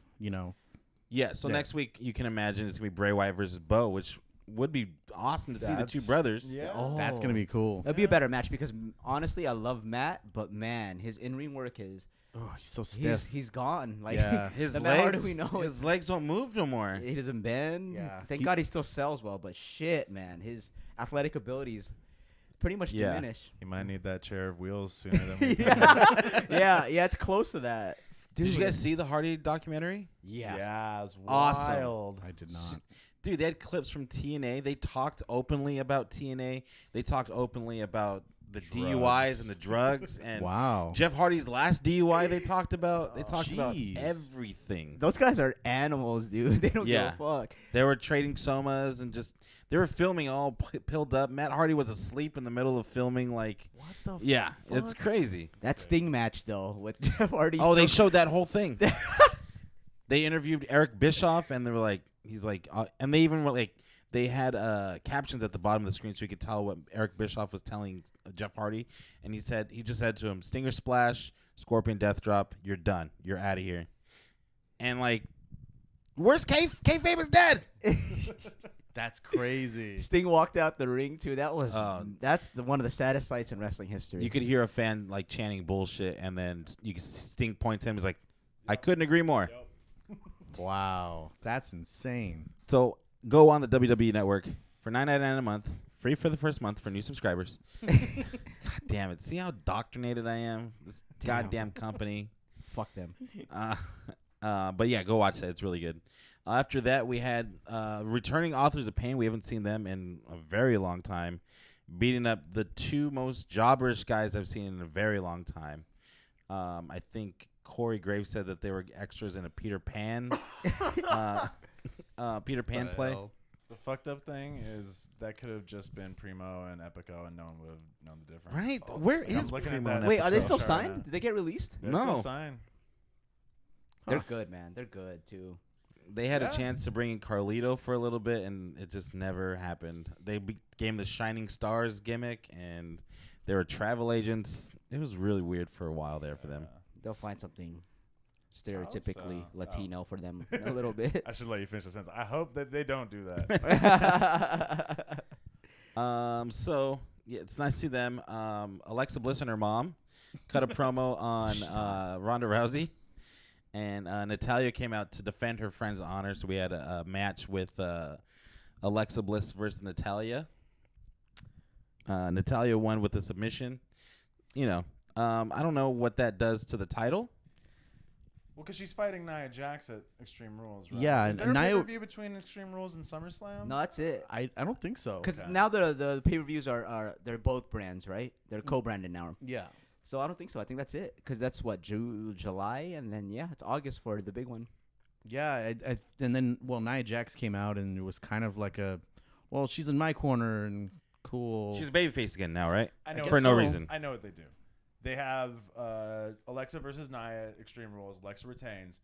[SPEAKER 2] Yeah, so
[SPEAKER 1] Yeah.
[SPEAKER 2] next week you can imagine it's going to be Bray Wyatt versus Bo, which would be awesome to see the two
[SPEAKER 4] That's-
[SPEAKER 2] brothers.
[SPEAKER 4] Yeah.
[SPEAKER 1] That's gonna be cool.
[SPEAKER 3] That'd be a better match because honestly, I love Matt, but man, his in-ring work is
[SPEAKER 1] Oh, he's so stiff.
[SPEAKER 3] he's gone. Like
[SPEAKER 1] Yeah.
[SPEAKER 2] His
[SPEAKER 3] the Matt Hardy
[SPEAKER 2] legs,
[SPEAKER 3] we know
[SPEAKER 2] his legs don't move no more.
[SPEAKER 3] he doesn't bend.
[SPEAKER 1] Yeah.
[SPEAKER 3] Thank
[SPEAKER 1] He-
[SPEAKER 3] God he still sells well, but shit, man, his athletic abilities pretty much
[SPEAKER 2] Yeah.
[SPEAKER 3] diminish.
[SPEAKER 4] You might need that chair of wheels sooner than we think.
[SPEAKER 3] yeah, it's close to that.
[SPEAKER 2] Did you guys see the Hardy documentary?
[SPEAKER 3] Yeah.
[SPEAKER 4] Yeah, it's
[SPEAKER 2] Awesome.
[SPEAKER 4] wild.
[SPEAKER 1] I did not.
[SPEAKER 2] Dude, they had clips from TNA. They talked openly about TNA. They talked openly about the DUIs and the drugs. And
[SPEAKER 1] Wow.
[SPEAKER 2] Jeff Hardy's last DUI they talked about. They talked about
[SPEAKER 1] jeez.
[SPEAKER 2] everything.
[SPEAKER 3] Those guys are animals, dude. They don't
[SPEAKER 2] Yeah.
[SPEAKER 3] give a fuck.
[SPEAKER 2] They were trading somas and just they were filming all pilled up. Matt Hardy was asleep in the middle of filming. Like,
[SPEAKER 1] What the?
[SPEAKER 2] yeah, it's crazy.
[SPEAKER 3] That Sting match though with Jeff Hardy.
[SPEAKER 2] Oh, they
[SPEAKER 3] still-
[SPEAKER 2] showed that whole thing. They interviewed Eric Bischoff, and they were like, he's like, and they even were like, they had captions at the bottom of the screen so you could tell what Eric Bischoff was telling Jeff Hardy, and he just said to him, Stinger Splash, Scorpion Death Drop, you're done, you're out of here, and like, where's Kayfabe is dead.
[SPEAKER 1] That's crazy.
[SPEAKER 3] Sting walked out the ring too. That was
[SPEAKER 2] Oh.
[SPEAKER 3] that's one of the saddest sights in wrestling history.
[SPEAKER 2] You could hear a fan like chanting bullshit, and then you could Sting points at him. He's like, I couldn't agree more.
[SPEAKER 1] Wow. That's insane.
[SPEAKER 2] So go on the WWE Network for $9.99 a month, free for the first month for new subscribers. God damn it! See how doctrinated I am. This goddamn company.
[SPEAKER 3] Fuck them.
[SPEAKER 2] But yeah, go watch that. It's really good. After that, we had returning Authors of Pain. We haven't seen them in a very long time, beating up the two most jobberish guys I've seen in a very long time. I think Corey Graves said that they were extras in a Peter Pan play.
[SPEAKER 4] The fucked up thing is that could have just been Primo and Epico, and no one would have known the difference.
[SPEAKER 2] Right?
[SPEAKER 4] So,
[SPEAKER 2] Where
[SPEAKER 4] like, I'm
[SPEAKER 2] is
[SPEAKER 4] looking at
[SPEAKER 2] Primo
[SPEAKER 4] that
[SPEAKER 2] and
[SPEAKER 3] Wait, are they
[SPEAKER 2] Epico?
[SPEAKER 3] still
[SPEAKER 4] chart right
[SPEAKER 3] signed?
[SPEAKER 4] now.
[SPEAKER 3] Did they get released?
[SPEAKER 4] They're
[SPEAKER 2] No.
[SPEAKER 4] still signed.
[SPEAKER 3] They're good, man. They're good too.
[SPEAKER 2] They had
[SPEAKER 4] Yeah.
[SPEAKER 2] a chance to bring in Carlito for a little bit, and it just never happened. They became the Shining Stars gimmick, and they were travel agents. It was really weird for a while there for them.
[SPEAKER 3] They'll find something stereotypically
[SPEAKER 4] so.
[SPEAKER 3] Latino for them a little bit.
[SPEAKER 4] I should let you finish the sentence. I hope that they don't do that.
[SPEAKER 2] So yeah, it's nice to see them. Alexa Bliss and her mom cut a promo on Ronda Rousey, and Natalya came out to defend her friend's honor. So we had a match with Alexa Bliss versus Natalya. Natalya won with a submission. I don't know what that does to the title.
[SPEAKER 4] Well, because she's fighting Nia Jax at Extreme Rules, right?
[SPEAKER 1] Yeah,
[SPEAKER 4] Is there
[SPEAKER 1] and
[SPEAKER 4] a
[SPEAKER 1] Nia-
[SPEAKER 4] pay-per-view between Extreme Rules and SummerSlam?
[SPEAKER 3] No, that's it.
[SPEAKER 1] I don't think so.
[SPEAKER 3] Because
[SPEAKER 4] Okay.
[SPEAKER 3] now the pay-per-views are they're both brands, right? They're co-branded now.
[SPEAKER 1] Yeah.
[SPEAKER 3] So I don't think so. I think that's it. Because that's what July, and then it's August for the big one.
[SPEAKER 1] Yeah, and then Nia Jax came out and it was kind of like she's in my corner and cool.
[SPEAKER 2] She's a babyface again now, right?
[SPEAKER 4] I know
[SPEAKER 1] guess
[SPEAKER 2] For no
[SPEAKER 1] so.
[SPEAKER 2] reason.
[SPEAKER 4] I know what they do. They have Alexa versus Nia at Extreme Rules. Alexa retains.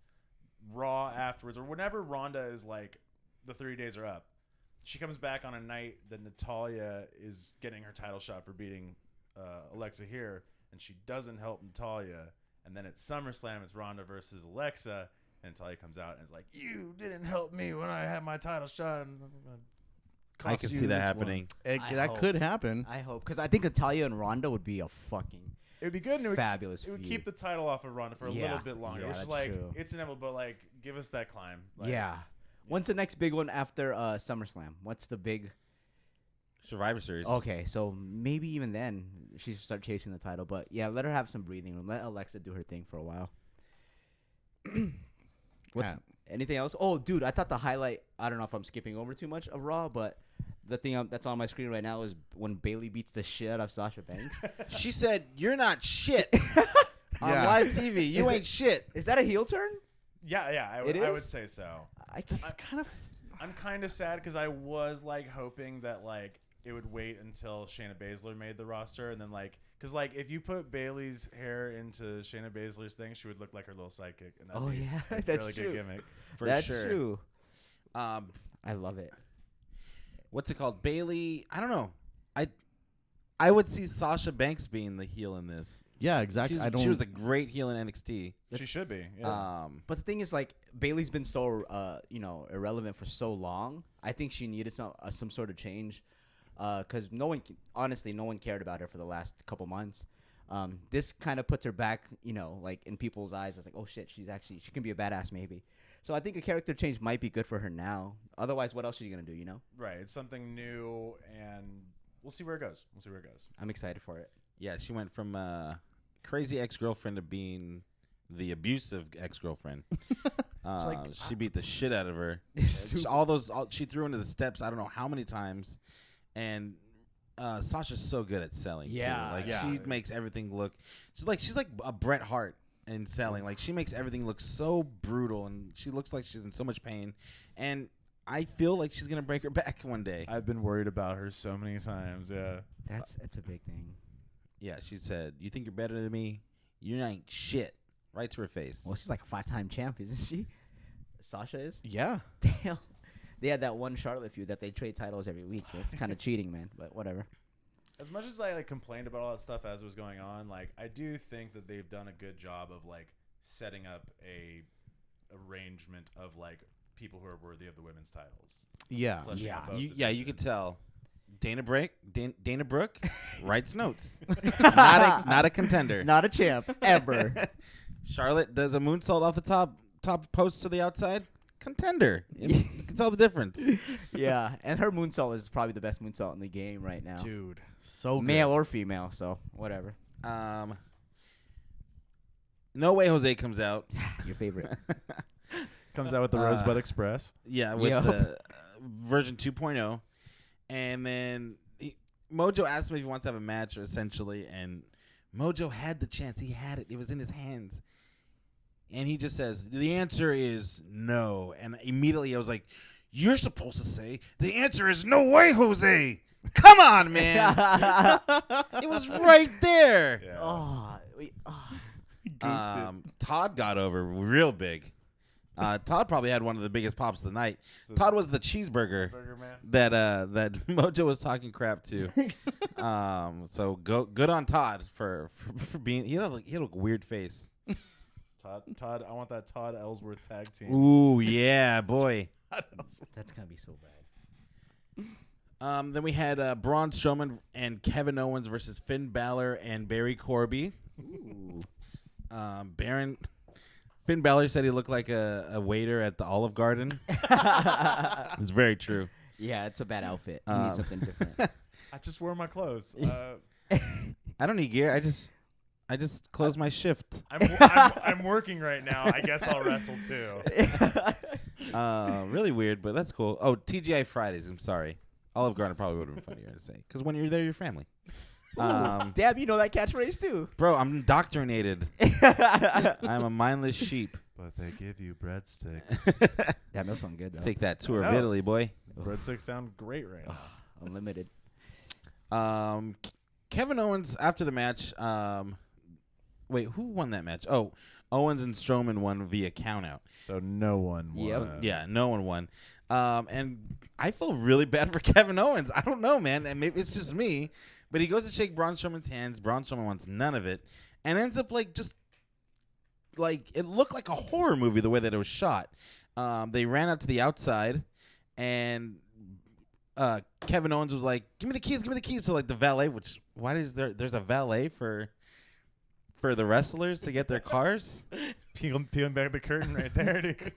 [SPEAKER 4] Raw afterwards, or whenever Ronda is like the 30 days are up, she comes back on a night that Natalya is getting her title shot for beating Alexa here, and she doesn't help Natalya. And then at SummerSlam, it's Ronda versus Alexa, and Natalya comes out and is like, "You didn't help me when I had my title shot." And
[SPEAKER 2] I can see that happening.
[SPEAKER 1] That
[SPEAKER 3] hope.
[SPEAKER 1] could happen.
[SPEAKER 3] I hope. Because I think Natalya and Ronda would be a fucking
[SPEAKER 4] It would be good, and
[SPEAKER 3] fabulous
[SPEAKER 4] It would
[SPEAKER 3] feud.
[SPEAKER 4] keep the title off of Ronda for a little bit longer.
[SPEAKER 3] Yeah,
[SPEAKER 4] Which is
[SPEAKER 3] that's
[SPEAKER 4] like
[SPEAKER 3] true.
[SPEAKER 4] it's inevitable, but like give us that climb. Like,
[SPEAKER 3] yeah. When's the next big one after SummerSlam? What's the big?
[SPEAKER 2] Survivor Series.
[SPEAKER 3] Okay, so maybe even then she should start chasing the title. But yeah, let her have some breathing room. Let Alexa do her thing for a while. What's anything else? Oh, dude, I thought the highlight. I don't know if I'm skipping over too much of Raw, but the thing that's on my screen right now is when Bayley beats the shit out of Sasha Banks.
[SPEAKER 2] She said, "You're not shit." On
[SPEAKER 1] Yeah.
[SPEAKER 2] live TV, you
[SPEAKER 3] Is
[SPEAKER 2] ain't shit.
[SPEAKER 3] Is that a heel turn?
[SPEAKER 4] yeah. I
[SPEAKER 3] It
[SPEAKER 4] would
[SPEAKER 3] is?
[SPEAKER 4] say so.
[SPEAKER 1] That's kind of.
[SPEAKER 4] I'm kind of sad because I was like hoping that like it would wait until Shayna Baszler made the roster, and then like because like if you put Bayley's hair into Shayna Baszler's thing, she would look like her little sidekick, and that'd be a
[SPEAKER 3] that's
[SPEAKER 4] really
[SPEAKER 3] true.
[SPEAKER 4] good gimmick.
[SPEAKER 2] For
[SPEAKER 3] That's
[SPEAKER 2] sure.
[SPEAKER 3] true.
[SPEAKER 2] Um,
[SPEAKER 3] I love it.
[SPEAKER 2] what's it called? Bayley. I don't know. I would see Sasha Banks being the heel in this.
[SPEAKER 1] Yeah, exactly.
[SPEAKER 2] She was a great heel in NXT.
[SPEAKER 4] She should be. Yeah.
[SPEAKER 3] But the thing is, like, Bayley's been so, irrelevant for so long. I think she needed some sort of change, because honestly, no one cared about her for the last couple months. This kind of puts her back, like in people's eyes. It's like, oh shit, she can be a badass maybe. So I think a character change might be good for her now. Otherwise, what else are you gonna do?
[SPEAKER 4] Right. It's something new, and we'll see where it goes.
[SPEAKER 3] I'm excited for it.
[SPEAKER 2] Yeah, she went from crazy ex-girlfriend to being the abusive ex-girlfriend. She beat the shit out of her. She threw into the steps. I don't know how many times, and Sasha's so good at selling.
[SPEAKER 3] Yeah,
[SPEAKER 2] too. Like
[SPEAKER 1] yeah.
[SPEAKER 2] she makes everything look. She's like a Bret Hart in selling. Like she makes everything look so brutal, and she looks like she's in so much pain. And I feel like she's gonna break her back one day.
[SPEAKER 4] I've been worried about her so many times. Yeah.
[SPEAKER 3] That's a big thing.
[SPEAKER 2] Yeah, she said, "You think you're better than me? You ain't shit." Right to her face.
[SPEAKER 3] Well, she's like a 5-time champ, isn't she? Sasha is.
[SPEAKER 1] Yeah.
[SPEAKER 3] Damn. They had that one Charlotte feud that they trade titles every week. It's kind of cheating, man. But whatever.
[SPEAKER 4] As much as I like complained about all that stuff as it was going on, like I do think that they've done a good job of like setting up a arrangement of like people who are worthy of the women's titles.
[SPEAKER 1] Yeah.
[SPEAKER 4] Fleshing out both
[SPEAKER 2] You
[SPEAKER 4] divisions.
[SPEAKER 2] could tell. Dana Brooke writes notes. not a contender.
[SPEAKER 3] Not a champ ever.
[SPEAKER 2] Charlotte does a moonsault off the top post to the outside. Contender. You can tell the difference.
[SPEAKER 3] Yeah, and her moonsault is probably the best moonsault in the game right now.
[SPEAKER 1] Dude, so good.
[SPEAKER 3] Male or female, so whatever.
[SPEAKER 2] No Way Jose comes out.
[SPEAKER 3] Your favorite.
[SPEAKER 4] Comes out with the Rosebud Express.
[SPEAKER 2] Yeah, with
[SPEAKER 3] Yep.
[SPEAKER 2] the version 2.0. And then Mojo asked him if he wants to have a match, essentially, and Mojo had the chance. He had it. It was in his hands. And he just says, the answer is no. And immediately I was like, you're supposed to say, the answer is no way, Jose. Come on, man. It was right there.
[SPEAKER 4] Yeah.
[SPEAKER 2] Todd got over real big. Todd probably had one of the biggest pops of the night. Todd was the cheeseburger
[SPEAKER 4] Burger Man.
[SPEAKER 2] that Mojo was talking crap to. So good on Todd for being. He had a weird face.
[SPEAKER 4] Todd, I want that Todd Ellsworth tag team.
[SPEAKER 2] Ooh yeah, boy.
[SPEAKER 3] That's gonna be so bad.
[SPEAKER 2] Then we had Braun Strowman and Kevin Owens versus Finn Balor and Barry Corby.
[SPEAKER 3] Ooh.
[SPEAKER 2] Finn Balor said he looked like a waiter at the Olive Garden. It's very true.
[SPEAKER 3] Yeah, it's a bad outfit. You need something different.
[SPEAKER 4] I just wear my clothes.
[SPEAKER 2] I don't need gear. I just closed my shift.
[SPEAKER 4] I'm working right now. I guess I'll wrestle too.
[SPEAKER 2] Really weird, but that's cool. Oh, TGI Fridays. I'm sorry. Olive Garden probably would have been funnier to say because when you're there, you're family.
[SPEAKER 3] Damn, you know that catchphrase too.
[SPEAKER 2] Bro, I'm indoctrinated. I'm a mindless sheep.
[SPEAKER 4] But they give you breadsticks.
[SPEAKER 3] Damn, that sounds good though.
[SPEAKER 2] Take that tour
[SPEAKER 4] I
[SPEAKER 2] of
[SPEAKER 4] know.
[SPEAKER 2] Italy, boy.
[SPEAKER 4] Breadsticks sound great right now.
[SPEAKER 3] Unlimited.
[SPEAKER 2] Kevin Owens after the match. Wait, who won that match? Oh, Owens and Strowman won via countout.
[SPEAKER 4] So no one
[SPEAKER 3] Yep.
[SPEAKER 4] won.
[SPEAKER 2] Yeah, no one won. And I feel really bad for Kevin Owens. I don't know, man. And maybe it's just me, but he goes to shake Braun Strowman's hands. Braun Strowman wants none of it, and ends up just it looked like a horror movie the way that it was shot. They ran out to the outside, and Kevin Owens was like, "Give me the keys, give me the keys." So the valet, which why is there's a valet for the wrestlers to get their cars?
[SPEAKER 4] Peeling back the curtain right there, dude.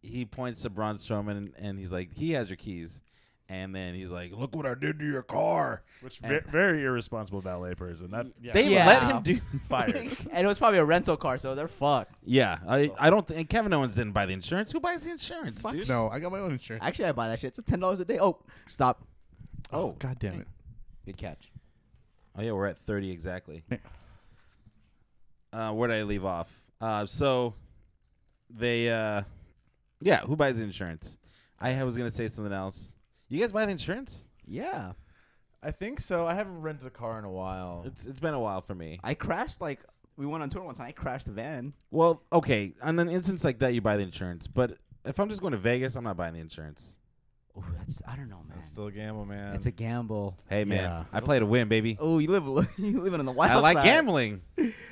[SPEAKER 2] He points to Braun Strowman and he's like, he has your keys. And then he's like, look what I did to your car.
[SPEAKER 4] Which very irresponsible valet person. That
[SPEAKER 2] They
[SPEAKER 3] Yeah.
[SPEAKER 2] let him do
[SPEAKER 4] fired.
[SPEAKER 3] And it was probably a rental car, so they're fucked.
[SPEAKER 2] Yeah, I don't think Kevin Owens didn't buy the insurance. Who buys the insurance,
[SPEAKER 1] Fuck
[SPEAKER 2] dude?
[SPEAKER 1] no, I got my own insurance.
[SPEAKER 3] Actually, I buy that shit. It's $10 a day. Oh, stop.
[SPEAKER 2] Oh,
[SPEAKER 1] God damn it.
[SPEAKER 3] Good catch.
[SPEAKER 2] Oh yeah, we're at 30 exactly. Where did I leave off? So they who buys the insurance? I was gonna say something else. You guys buy the insurance?
[SPEAKER 3] Yeah.
[SPEAKER 4] I think so. I haven't rented a car in a while.
[SPEAKER 2] It's been a while for me.
[SPEAKER 3] I crashed we went on tour once and I crashed the van.
[SPEAKER 2] Well, okay, on an instance like that, you buy the insurance. But if I'm just going to Vegas, I'm not buying the insurance.
[SPEAKER 3] Oh, I don't know, man.
[SPEAKER 4] It's still a gamble, man.
[SPEAKER 3] It's a gamble.
[SPEAKER 2] Hey man,
[SPEAKER 1] Yeah.
[SPEAKER 2] I play to win, baby.
[SPEAKER 3] Oh, you living on the wild
[SPEAKER 2] I like
[SPEAKER 3] side.
[SPEAKER 2] gambling.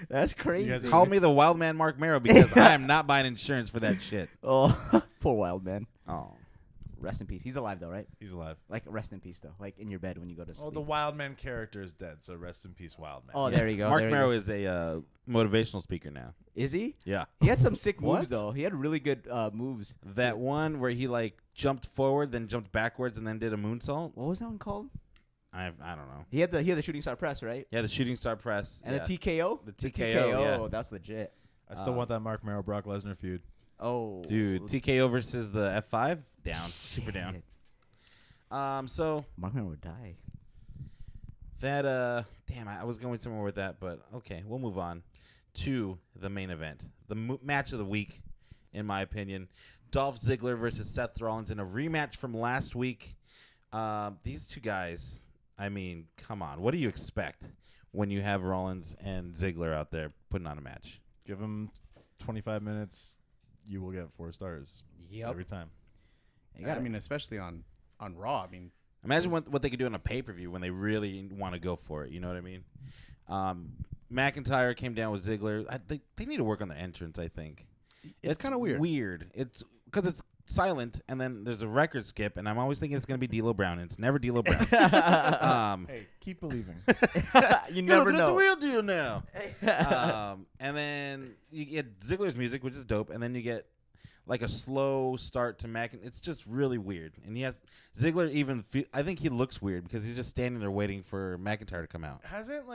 [SPEAKER 3] That's
[SPEAKER 4] guys
[SPEAKER 3] crazy.
[SPEAKER 4] are
[SPEAKER 2] Call me the wild man Mark Marrow because I am not buying insurance for that shit.
[SPEAKER 3] Oh, poor wild man.
[SPEAKER 2] Oh,
[SPEAKER 3] Rest in peace. He's alive though, right?
[SPEAKER 4] He's alive.
[SPEAKER 3] Like rest in peace though. Like in your bed when you go to sleep.
[SPEAKER 4] Oh, the Wild Man character is dead, so rest in peace, Wild Man.
[SPEAKER 3] Oh, there you go.
[SPEAKER 2] Mark
[SPEAKER 3] there you
[SPEAKER 2] Marrow
[SPEAKER 3] go.
[SPEAKER 2] is a motivational speaker now.
[SPEAKER 3] Is he?
[SPEAKER 2] Yeah,
[SPEAKER 3] He had some sick moves
[SPEAKER 4] What?
[SPEAKER 3] though. He had really good moves.
[SPEAKER 2] that one where he jumped forward, then jumped backwards, and then did a moonsault.
[SPEAKER 3] What was that one called?
[SPEAKER 2] I don't know.
[SPEAKER 3] He had the shooting star press, right?
[SPEAKER 2] Yeah, the shooting star press
[SPEAKER 3] And
[SPEAKER 2] yeah.
[SPEAKER 3] the TKO.
[SPEAKER 2] The TKO, yeah.
[SPEAKER 3] That's legit.
[SPEAKER 4] I still want that Mark Marrow Brock Lesnar feud.
[SPEAKER 3] Oh,
[SPEAKER 2] Dude, TKO versus the F5 down, super down.
[SPEAKER 3] shit.
[SPEAKER 2] So
[SPEAKER 3] Mark Marrow would die.
[SPEAKER 2] that damn, I was going somewhere with that, but okay, we'll move on to the main event, the match of the week, in my opinion. Dolph Ziggler versus Seth Rollins in a rematch from last week. These two guys, I mean, come on, what do you expect when you have Rollins and Ziggler out there putting on a match?
[SPEAKER 4] Give him 25 minutes, you will get 4 stars every time.
[SPEAKER 1] I mean, especially on Raw. I mean,
[SPEAKER 2] Imagine what they could do on a pay-per-view when they really want to go for it. You know what I mean? McIntyre came down with Ziggler. They need to work on the entrance, I think.
[SPEAKER 1] it's kind of weird.
[SPEAKER 2] It's because it's silent, and then there's a record skip, and I'm always thinking it's going to be D'Lo Brown, and it's never D'Lo Brown.
[SPEAKER 4] Hey, keep believing.
[SPEAKER 3] You never
[SPEAKER 2] The
[SPEAKER 3] know.
[SPEAKER 2] real deal now. And then you get Ziggler's music, which is dope, and then you get a slow start to Mac. It's just really weird. And Ziggler even, I think he looks weird because he's just standing there waiting for McIntyre to come out.
[SPEAKER 4] Hasn't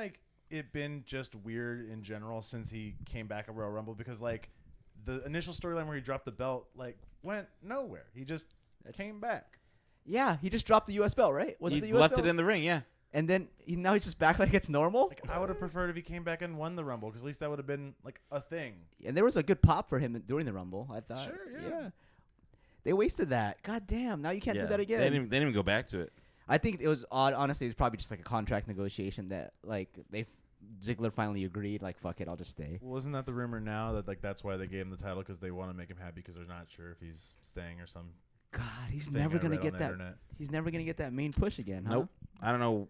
[SPEAKER 4] it been just weird in general since he came back at Royal Rumble? Because the initial storyline where he dropped the belt went nowhere. He just came back.
[SPEAKER 3] Yeah, he just dropped the U.S. belt, right? Was
[SPEAKER 2] He
[SPEAKER 3] it the U.S.
[SPEAKER 2] left
[SPEAKER 3] belt?
[SPEAKER 2] it in the ring, yeah.
[SPEAKER 3] And then now he's just back like it's normal.
[SPEAKER 4] I would have preferred if he came back and won the Rumble, because at least that would have been a thing.
[SPEAKER 3] And there was a good pop for him during the Rumble, I thought.
[SPEAKER 4] Sure, yeah.
[SPEAKER 3] They wasted that. God damn. Now you can't do that again.
[SPEAKER 2] They didn't even go back to it.
[SPEAKER 3] I think it was odd. Honestly, it's probably just a contract negotiation that Ziggler finally agreed. Fuck it, I'll just stay.
[SPEAKER 4] Well, isn't that the rumor now that that's why they gave him the title, because they want to make him happy because they're not sure if he's staying or some
[SPEAKER 3] God, he's
[SPEAKER 4] thing
[SPEAKER 3] never
[SPEAKER 4] I
[SPEAKER 3] gonna
[SPEAKER 4] read
[SPEAKER 3] get
[SPEAKER 4] on the
[SPEAKER 3] that.
[SPEAKER 4] internet.
[SPEAKER 3] He's never gonna get that main push again. Huh?
[SPEAKER 2] Nope. I don't know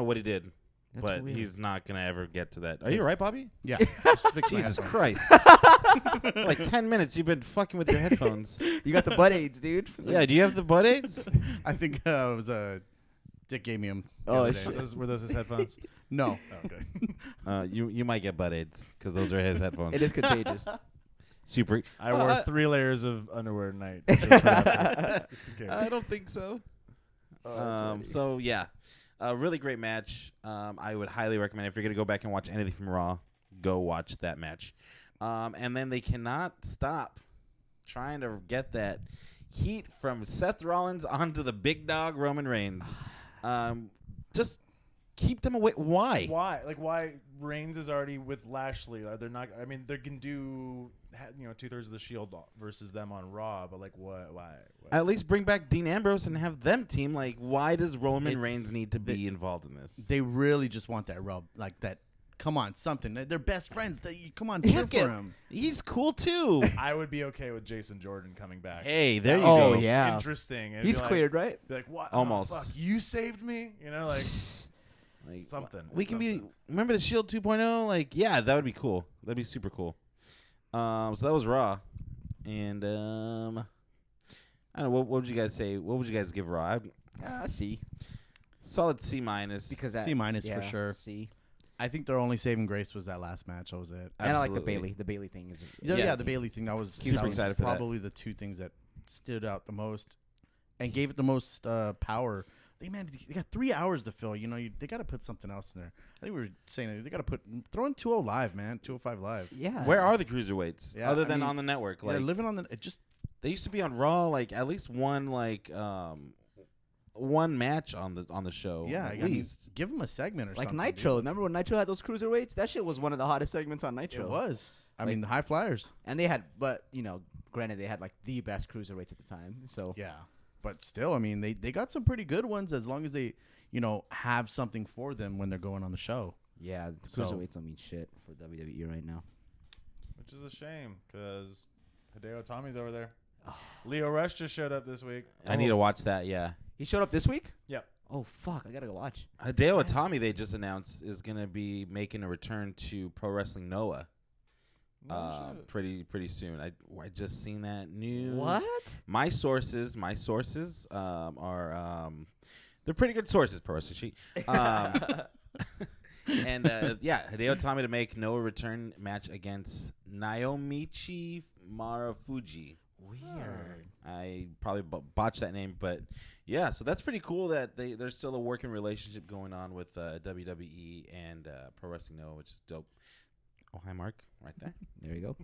[SPEAKER 2] what he did,
[SPEAKER 3] That's
[SPEAKER 2] but
[SPEAKER 3] weird.
[SPEAKER 2] he's not gonna ever get to that. Are you all right, Bobby?
[SPEAKER 1] Yeah. Just fix my
[SPEAKER 2] Jesus
[SPEAKER 1] headphones.
[SPEAKER 2] Christ! 10 minutes you've been fucking with your headphones.
[SPEAKER 3] You got the butt aids, dude.
[SPEAKER 2] Yeah. Do you have the butt aids?
[SPEAKER 1] I think it was Dick gave me them.
[SPEAKER 3] Oh,
[SPEAKER 1] day.
[SPEAKER 3] shit.
[SPEAKER 4] Were those his headphones?
[SPEAKER 1] No.
[SPEAKER 4] Oh, okay.
[SPEAKER 2] You might get butt aids because those are his headphones.
[SPEAKER 3] It is contagious.
[SPEAKER 2] Super.
[SPEAKER 4] I wore 3 layers of underwear tonight. Just for that. Just in case.
[SPEAKER 2] I don't think so. So yeah, A really great match. I would highly recommend if you're gonna go back and watch anything from Raw, go watch that match. And then they cannot stop trying to get that heat from Seth Rollins onto the big dog Roman Reigns. Just keep them away. Why?
[SPEAKER 4] Why? Like, why? Reigns is already with Lashley. They're not. I mean, they can do 2/3 of the Shield versus them on Raw, but like, what? Why?
[SPEAKER 2] At least bring back Dean Ambrose and have them team. Like, why does Roman
[SPEAKER 1] It's-
[SPEAKER 2] Reigns need to be involved in this?
[SPEAKER 1] They really just want that rub, like that. Come on, something. They're best friends. Come on, cheer for him.
[SPEAKER 2] He's cool too.
[SPEAKER 4] I would be okay with Jason Jordan coming back.
[SPEAKER 2] Hey, there you
[SPEAKER 3] Oh
[SPEAKER 2] go.
[SPEAKER 3] yeah,
[SPEAKER 4] Interesting. It'd
[SPEAKER 3] he's
[SPEAKER 4] be like,
[SPEAKER 3] cleared, right?
[SPEAKER 4] Be like, what?
[SPEAKER 2] Almost.
[SPEAKER 4] Oh, fuck, you saved me.
[SPEAKER 2] Like,
[SPEAKER 4] Something.
[SPEAKER 2] We can
[SPEAKER 4] Something.
[SPEAKER 2] be. Remember the Shield 2.0? Like, yeah, that would be cool. That'd be super cool. So that was Raw, and I don't know. What would you guys say? What would you guys give Raw?
[SPEAKER 3] C.
[SPEAKER 2] Solid C minus.
[SPEAKER 3] Because that
[SPEAKER 1] C minus for sure.
[SPEAKER 3] C.
[SPEAKER 1] I think their only saving grace was that last match. That was it.
[SPEAKER 3] And I like the
[SPEAKER 2] Absolutely.
[SPEAKER 3] Bailey. The Bailey thing is.
[SPEAKER 2] Yeah.
[SPEAKER 1] The Bailey thing. That was,
[SPEAKER 2] Super
[SPEAKER 1] that was
[SPEAKER 2] excited for that.
[SPEAKER 1] probably the two things that stood out the most and gave it the most power. They got 3 hours to fill. They got to put something else in there. I think we were saying they got to throw in 205 Live, man. 205 Live.
[SPEAKER 3] Yeah.
[SPEAKER 2] Where are the cruiserweights
[SPEAKER 1] Yeah,
[SPEAKER 2] other
[SPEAKER 1] I
[SPEAKER 2] than
[SPEAKER 1] mean,
[SPEAKER 2] on the network?
[SPEAKER 1] They're
[SPEAKER 2] Like,
[SPEAKER 1] living on it just
[SPEAKER 2] they used to be on Raw. Like, at least one one match on the show.
[SPEAKER 1] yeah.
[SPEAKER 2] at
[SPEAKER 1] I mean,
[SPEAKER 2] least.
[SPEAKER 1] give them a segment or
[SPEAKER 3] like
[SPEAKER 1] something.
[SPEAKER 3] Nitro. Remember when Nitro had those cruiserweights? That shit was one of the hottest segments on
[SPEAKER 1] Dude.
[SPEAKER 3] Nitro.
[SPEAKER 1] It was. I
[SPEAKER 3] Like-
[SPEAKER 1] mean, the high flyers.
[SPEAKER 3] And they had, but granted, they had like the best cruiserweights at the time. So
[SPEAKER 1] Yeah. But still, I mean, they got some pretty good ones as long as they, have something for them when they're going on the show.
[SPEAKER 3] yeah, the
[SPEAKER 1] So-
[SPEAKER 3] cruiserweights don't mean shit for WWE right now.
[SPEAKER 4] Which is a shame because Hideo Itami's over there. Leo Rush just showed up this week.
[SPEAKER 2] I need to watch that. Yeah.
[SPEAKER 3] He showed up this week.
[SPEAKER 4] Yep.
[SPEAKER 3] Oh fuck! I gotta go watch.
[SPEAKER 2] Hideo Itami, they just announced, is going to be making a return to Pro Wrestling Noah
[SPEAKER 4] No shit.
[SPEAKER 2] pretty soon. I just seen that news.
[SPEAKER 3] What?
[SPEAKER 2] My sources are they're pretty good sources, Pro Wrestling Sheet. And Hideo Itami to make Noah return match against Naomichi Marufuji.
[SPEAKER 3] Weird.
[SPEAKER 2] I probably botched that name, but yeah, so that's pretty cool that there's still a working relationship going on with WWE and Pro Wrestling Noah, which is dope. Oh, hi, Mark, right there.
[SPEAKER 3] There you go.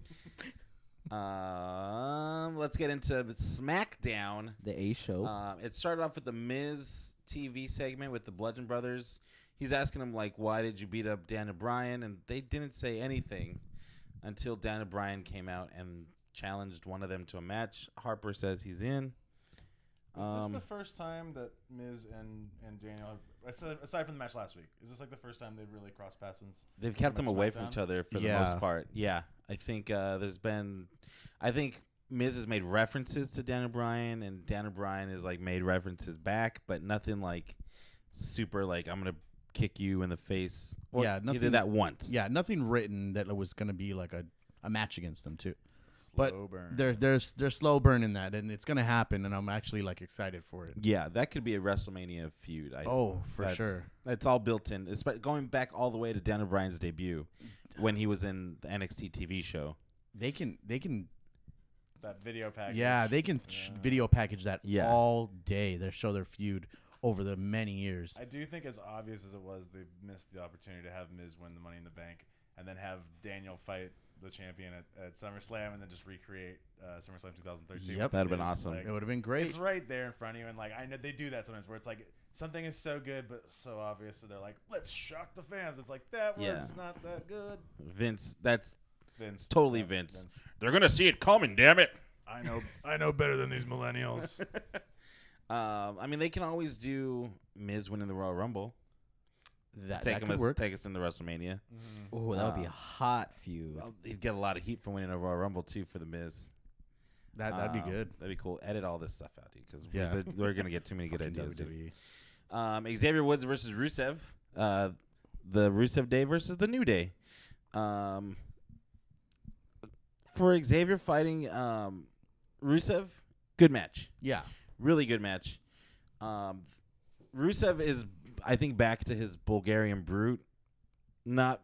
[SPEAKER 2] Let's get into the SmackDown.
[SPEAKER 3] The A show.
[SPEAKER 2] It started off with the Miz TV segment with the Bludgeon Brothers. He's asking him, like, why did you beat up Dan O'Brien? And they didn't say anything until Dan O'Brien came out and challenged one of them to a match. Harper says he's in.
[SPEAKER 4] Is this the first time that Miz and Daniel, aside from the match last week, is this like the first time they've really crossed paths since?
[SPEAKER 2] They've kept them away from
[SPEAKER 4] SmackDown?
[SPEAKER 2] each other for the
[SPEAKER 1] Yeah.
[SPEAKER 2] most part. Yeah, I think I think Miz has made references to Dan O'Brien, and Dan O'Brien has like made references back, but nothing like super like I'm gonna kick you in the face. Or
[SPEAKER 1] Yeah,
[SPEAKER 2] he
[SPEAKER 1] nothing-
[SPEAKER 2] did that once.
[SPEAKER 1] Yeah, nothing written that it was going to be like a match against them too.
[SPEAKER 4] Slow
[SPEAKER 1] But
[SPEAKER 4] burn.
[SPEAKER 1] they're slow burning that, and it's going to happen, and I'm actually like excited for it.
[SPEAKER 2] Yeah, that could be a WrestleMania feud.
[SPEAKER 1] For sure.
[SPEAKER 2] It's all built in. It's going back all the way to Dan O'Brien's debut when he was in the NXT TV show.
[SPEAKER 1] They can
[SPEAKER 4] that video package.
[SPEAKER 1] yeah, they can video package that
[SPEAKER 2] Yeah.
[SPEAKER 1] all day. They show their feud over the many years.
[SPEAKER 4] I do think, as obvious as it was, they missed the opportunity to have Miz win the Money in the Bank and then have Daniel fight the champion at SummerSlam and then just recreate SummerSlam 2013.
[SPEAKER 1] Yep.
[SPEAKER 4] with
[SPEAKER 2] That'd have been
[SPEAKER 4] Miz.
[SPEAKER 2] awesome.
[SPEAKER 1] It would have been great.
[SPEAKER 4] It's right there in front of you, and like I know they do that sometimes, where it's like something is so good but so obvious, so they're like, "Let's shock the fans." It's like that was
[SPEAKER 2] Yeah.
[SPEAKER 4] not that good.
[SPEAKER 2] Vince, that's
[SPEAKER 4] Vince,
[SPEAKER 2] totally
[SPEAKER 4] yeah,
[SPEAKER 2] Vince. They're gonna see it coming. Damn it.
[SPEAKER 4] I know better than these millennials.
[SPEAKER 2] I mean, they can always do Miz winning the Royal Rumble.
[SPEAKER 1] that
[SPEAKER 2] Take
[SPEAKER 1] could work.
[SPEAKER 2] us into WrestleMania.
[SPEAKER 3] Oh, that would be a hot feud.
[SPEAKER 2] Well, he'd get a lot of heat for winning a Royal Rumble too for the Miz.
[SPEAKER 1] That'd be good.
[SPEAKER 2] That'd be cool. Edit all this stuff out, dude, because
[SPEAKER 1] Yeah.
[SPEAKER 2] we're gonna get too many good
[SPEAKER 1] Fucking
[SPEAKER 2] ideas. Dude.
[SPEAKER 1] WWE.
[SPEAKER 2] Xavier Woods versus Rusev. The Rusev Day versus the New Day. For Xavier fighting Rusev, good match.
[SPEAKER 1] Yeah.
[SPEAKER 2] Really good match. Rusev is, I think, back to his Bulgarian brute.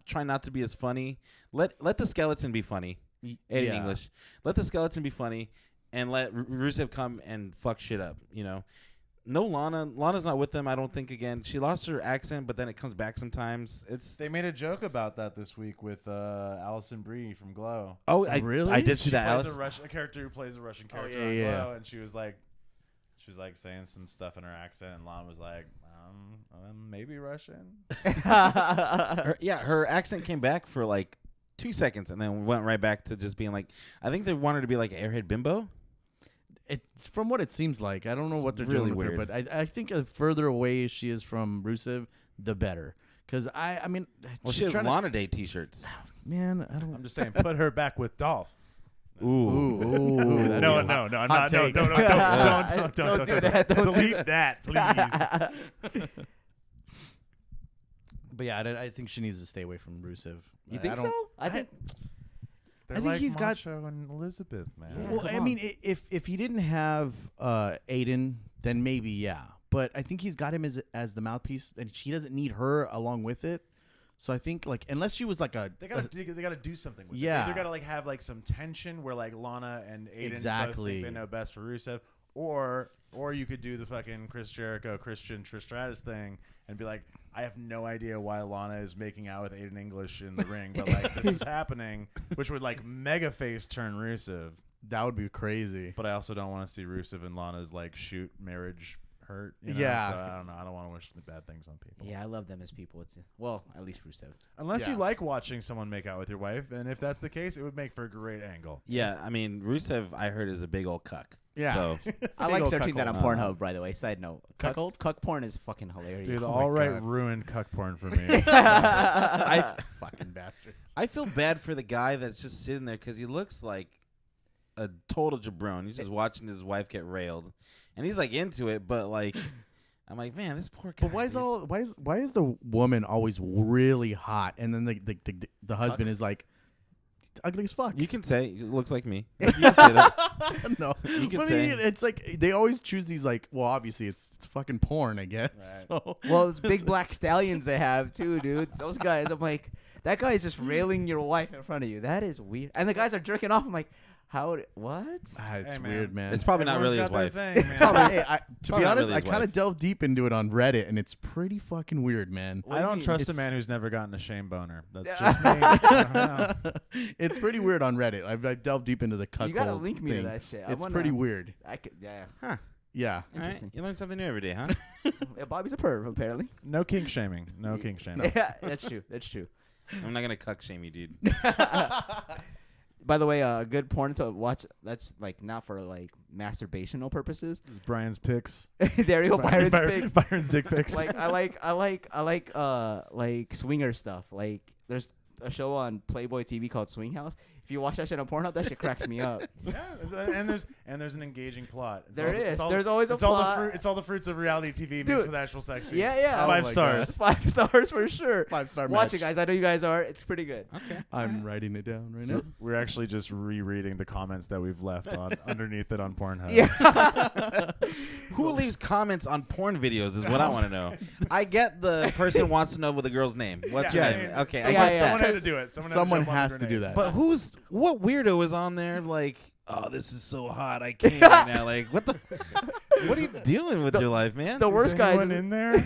[SPEAKER 2] Try not to be as funny. Let the skeleton be funny. In English, let the skeleton be funny, and let Rusev come and fuck shit up. no Lana. Lana's not with them, I don't think, again. She lost her accent, but then it comes back sometimes.
[SPEAKER 4] They made a joke about that this week with Allison Brie from Glow.
[SPEAKER 2] Oh,
[SPEAKER 1] really?
[SPEAKER 2] I did see
[SPEAKER 4] She
[SPEAKER 2] that.
[SPEAKER 4] plays a character who plays a Russian character
[SPEAKER 1] yeah,
[SPEAKER 4] on
[SPEAKER 1] yeah.
[SPEAKER 4] Glow, and she was like saying some stuff in her accent, and Lana was like, maybe Russian.
[SPEAKER 2] Her accent came back for like 2 seconds and then went right back to just being like, I think they wanted her to be like an airhead bimbo.
[SPEAKER 1] It's from what it seems like. I don't know
[SPEAKER 2] It's
[SPEAKER 1] what they're
[SPEAKER 2] really
[SPEAKER 1] doing with her,
[SPEAKER 2] weird.
[SPEAKER 1] but I think the further away she is from Rusev, the better. Because I mean,
[SPEAKER 2] Well,
[SPEAKER 1] she's
[SPEAKER 2] she has
[SPEAKER 1] trying to-
[SPEAKER 2] Lana Day t-shirts.
[SPEAKER 1] Man, I don't.
[SPEAKER 4] I'm just saying, put her back with Dolph.
[SPEAKER 2] Ooh.
[SPEAKER 1] Ooh, that'd
[SPEAKER 4] No,
[SPEAKER 1] be a
[SPEAKER 4] I'm
[SPEAKER 1] hot
[SPEAKER 4] not. No,
[SPEAKER 1] take.
[SPEAKER 4] don't
[SPEAKER 3] do that. Don't do
[SPEAKER 4] delete that, please.
[SPEAKER 1] But yeah, I think she needs to stay away from Rusev.
[SPEAKER 3] You
[SPEAKER 1] I
[SPEAKER 3] think
[SPEAKER 1] don't-
[SPEAKER 3] so? I think.
[SPEAKER 4] They're
[SPEAKER 1] I think
[SPEAKER 4] like
[SPEAKER 1] he's got-
[SPEAKER 4] Macho and Elizabeth, man.
[SPEAKER 3] Yeah.
[SPEAKER 1] Well,
[SPEAKER 3] come
[SPEAKER 1] I
[SPEAKER 3] on.
[SPEAKER 1] mean, if he didn't have Aiden, then maybe yeah. But I think he's got him as the mouthpiece, and she doesn't need her along with it. So I think like unless she was like
[SPEAKER 4] They gotta do something with it.
[SPEAKER 1] Yeah.
[SPEAKER 4] They either gotta like have like some tension where like Lana and Aiden both
[SPEAKER 1] Exactly.
[SPEAKER 4] think they know best for Rusev, or you could do the fucking Chris Jericho, Christian Trish Stratus thing and be like, I have no idea why Lana is making out with Aiden English in the ring, but like this is happening, which would like mega face turn Rusev.
[SPEAKER 1] that would be crazy.
[SPEAKER 4] But I also don't want to see Rusev and Lana's like shoot marriage hurt. You know?
[SPEAKER 1] Yeah.
[SPEAKER 4] So I don't know. I don't want to wish the bad things on people.
[SPEAKER 3] Yeah, I love them as people. It's well, at least Rusev.
[SPEAKER 4] Unless
[SPEAKER 1] Yeah.
[SPEAKER 4] you like watching someone make out with your wife, and if that's the case, it would make for a great angle.
[SPEAKER 2] Yeah, I mean, Rusev, I heard, is a big old cuck.
[SPEAKER 1] Yeah.
[SPEAKER 2] So,
[SPEAKER 3] I
[SPEAKER 1] Big
[SPEAKER 3] like
[SPEAKER 1] ol'
[SPEAKER 3] searching that on
[SPEAKER 2] cuckold.
[SPEAKER 3] Pornhub, by the way. Side note.
[SPEAKER 1] Cuckold?
[SPEAKER 3] Cuck porn is fucking hilarious.
[SPEAKER 4] Dude,
[SPEAKER 1] Oh my
[SPEAKER 4] all right
[SPEAKER 1] God.
[SPEAKER 4] ruined cuck porn for me.
[SPEAKER 2] I
[SPEAKER 1] Fucking bastards.
[SPEAKER 2] I feel bad for the guy that's just sitting there because he looks like a total jabron. He's just watching his wife get railed, and he's like into it, but like, I'm like, man, this poor guy.
[SPEAKER 1] But why
[SPEAKER 2] dude.
[SPEAKER 1] is the woman always really hot, and then the husband is like ugly as fuck?
[SPEAKER 2] You can say it looks like me. You can say that.
[SPEAKER 1] No,
[SPEAKER 2] You can
[SPEAKER 1] but I
[SPEAKER 2] say.
[SPEAKER 1] mean, it's like they always choose these like. Well, obviously it's fucking porn, I guess.
[SPEAKER 4] Right.
[SPEAKER 1] So
[SPEAKER 3] Well, it's big black stallions they have too, dude. Those guys, I'm like, that guy is just railing your wife in front of you. That is weird. And the guys are jerking off. I'm like, what?
[SPEAKER 1] It's
[SPEAKER 4] Hey, man.
[SPEAKER 1] weird, man.
[SPEAKER 2] It's probably not really his
[SPEAKER 4] Everyone's
[SPEAKER 2] wife.
[SPEAKER 4] got their thing, man.
[SPEAKER 1] Hey, to
[SPEAKER 2] probably
[SPEAKER 1] be
[SPEAKER 2] not
[SPEAKER 1] honest,
[SPEAKER 2] really
[SPEAKER 1] I
[SPEAKER 2] his
[SPEAKER 1] kind of
[SPEAKER 2] wife.
[SPEAKER 1] delved deep into it on Reddit, and it's pretty fucking weird, man.
[SPEAKER 3] What
[SPEAKER 4] I
[SPEAKER 3] do you
[SPEAKER 4] don't
[SPEAKER 3] mean?
[SPEAKER 4] trust a
[SPEAKER 1] It's-
[SPEAKER 4] man who's never gotten a shame boner. That's just me. I don't know.
[SPEAKER 1] It's pretty weird on Reddit. I delved deep into the cuckold
[SPEAKER 3] You gotta link me
[SPEAKER 1] thing.
[SPEAKER 3] to that shit. I
[SPEAKER 1] It's
[SPEAKER 3] wanna-
[SPEAKER 1] pretty weird.
[SPEAKER 3] I could, yeah.
[SPEAKER 2] Huh.
[SPEAKER 1] Yeah.
[SPEAKER 2] All right.
[SPEAKER 3] Interesting.
[SPEAKER 2] You learn something new every day, huh?
[SPEAKER 3] Yeah, Bobby's a perv, apparently.
[SPEAKER 4] No kink shaming. No kink shaming.
[SPEAKER 3] Yeah, that's true. That's true.
[SPEAKER 2] I'm not gonna cuck shame you, dude.
[SPEAKER 3] By the way, good porn to watch. That's like not for like masturbational purposes.
[SPEAKER 4] This is Brian's picks.
[SPEAKER 3] There you go, Byron's pics.
[SPEAKER 4] Byron's dick pics.
[SPEAKER 3] Like I like swinger stuff. Like there's a show on Playboy TV called Swing House. If you watch that shit on Pornhub, that shit cracks me up.
[SPEAKER 4] Yeah, and there's an engaging plot. It's
[SPEAKER 3] There
[SPEAKER 4] all the-
[SPEAKER 3] is.
[SPEAKER 4] it's all-
[SPEAKER 3] There's always a
[SPEAKER 4] it's all
[SPEAKER 3] plot.
[SPEAKER 4] It's all the fruits of reality TV
[SPEAKER 3] Dude.
[SPEAKER 4] mixed with actual sex scenes.
[SPEAKER 3] Yeah, yeah.
[SPEAKER 1] Oh
[SPEAKER 4] Five
[SPEAKER 1] my
[SPEAKER 4] stars.
[SPEAKER 3] 5 stars for sure.
[SPEAKER 1] 5-star
[SPEAKER 3] Watch
[SPEAKER 1] match.
[SPEAKER 3] it, guys. I know you guys are. It's pretty good.
[SPEAKER 2] Okay.
[SPEAKER 1] I'm writing it down right now.
[SPEAKER 4] We're actually just rereading the comments that we've left on underneath it on Pornhub.
[SPEAKER 3] Yeah.
[SPEAKER 2] Who leaves comments on porn videos is what I want to know. I get the person wants to know what the girl's name. What's her
[SPEAKER 1] Yes.
[SPEAKER 2] name? Okay,
[SPEAKER 3] So
[SPEAKER 2] I
[SPEAKER 3] yeah,
[SPEAKER 2] get
[SPEAKER 3] yeah.
[SPEAKER 2] that.
[SPEAKER 4] Someone had to do it.
[SPEAKER 1] Someone
[SPEAKER 4] had to jump on
[SPEAKER 1] has
[SPEAKER 4] the
[SPEAKER 1] to do
[SPEAKER 4] grenade.
[SPEAKER 1] that.
[SPEAKER 2] But what weirdo is on there like, oh, this is so hot, I can't right now. Like, what the? What are you doing with your life, man?
[SPEAKER 3] The
[SPEAKER 4] Is
[SPEAKER 3] worst guys.
[SPEAKER 4] anyone in there?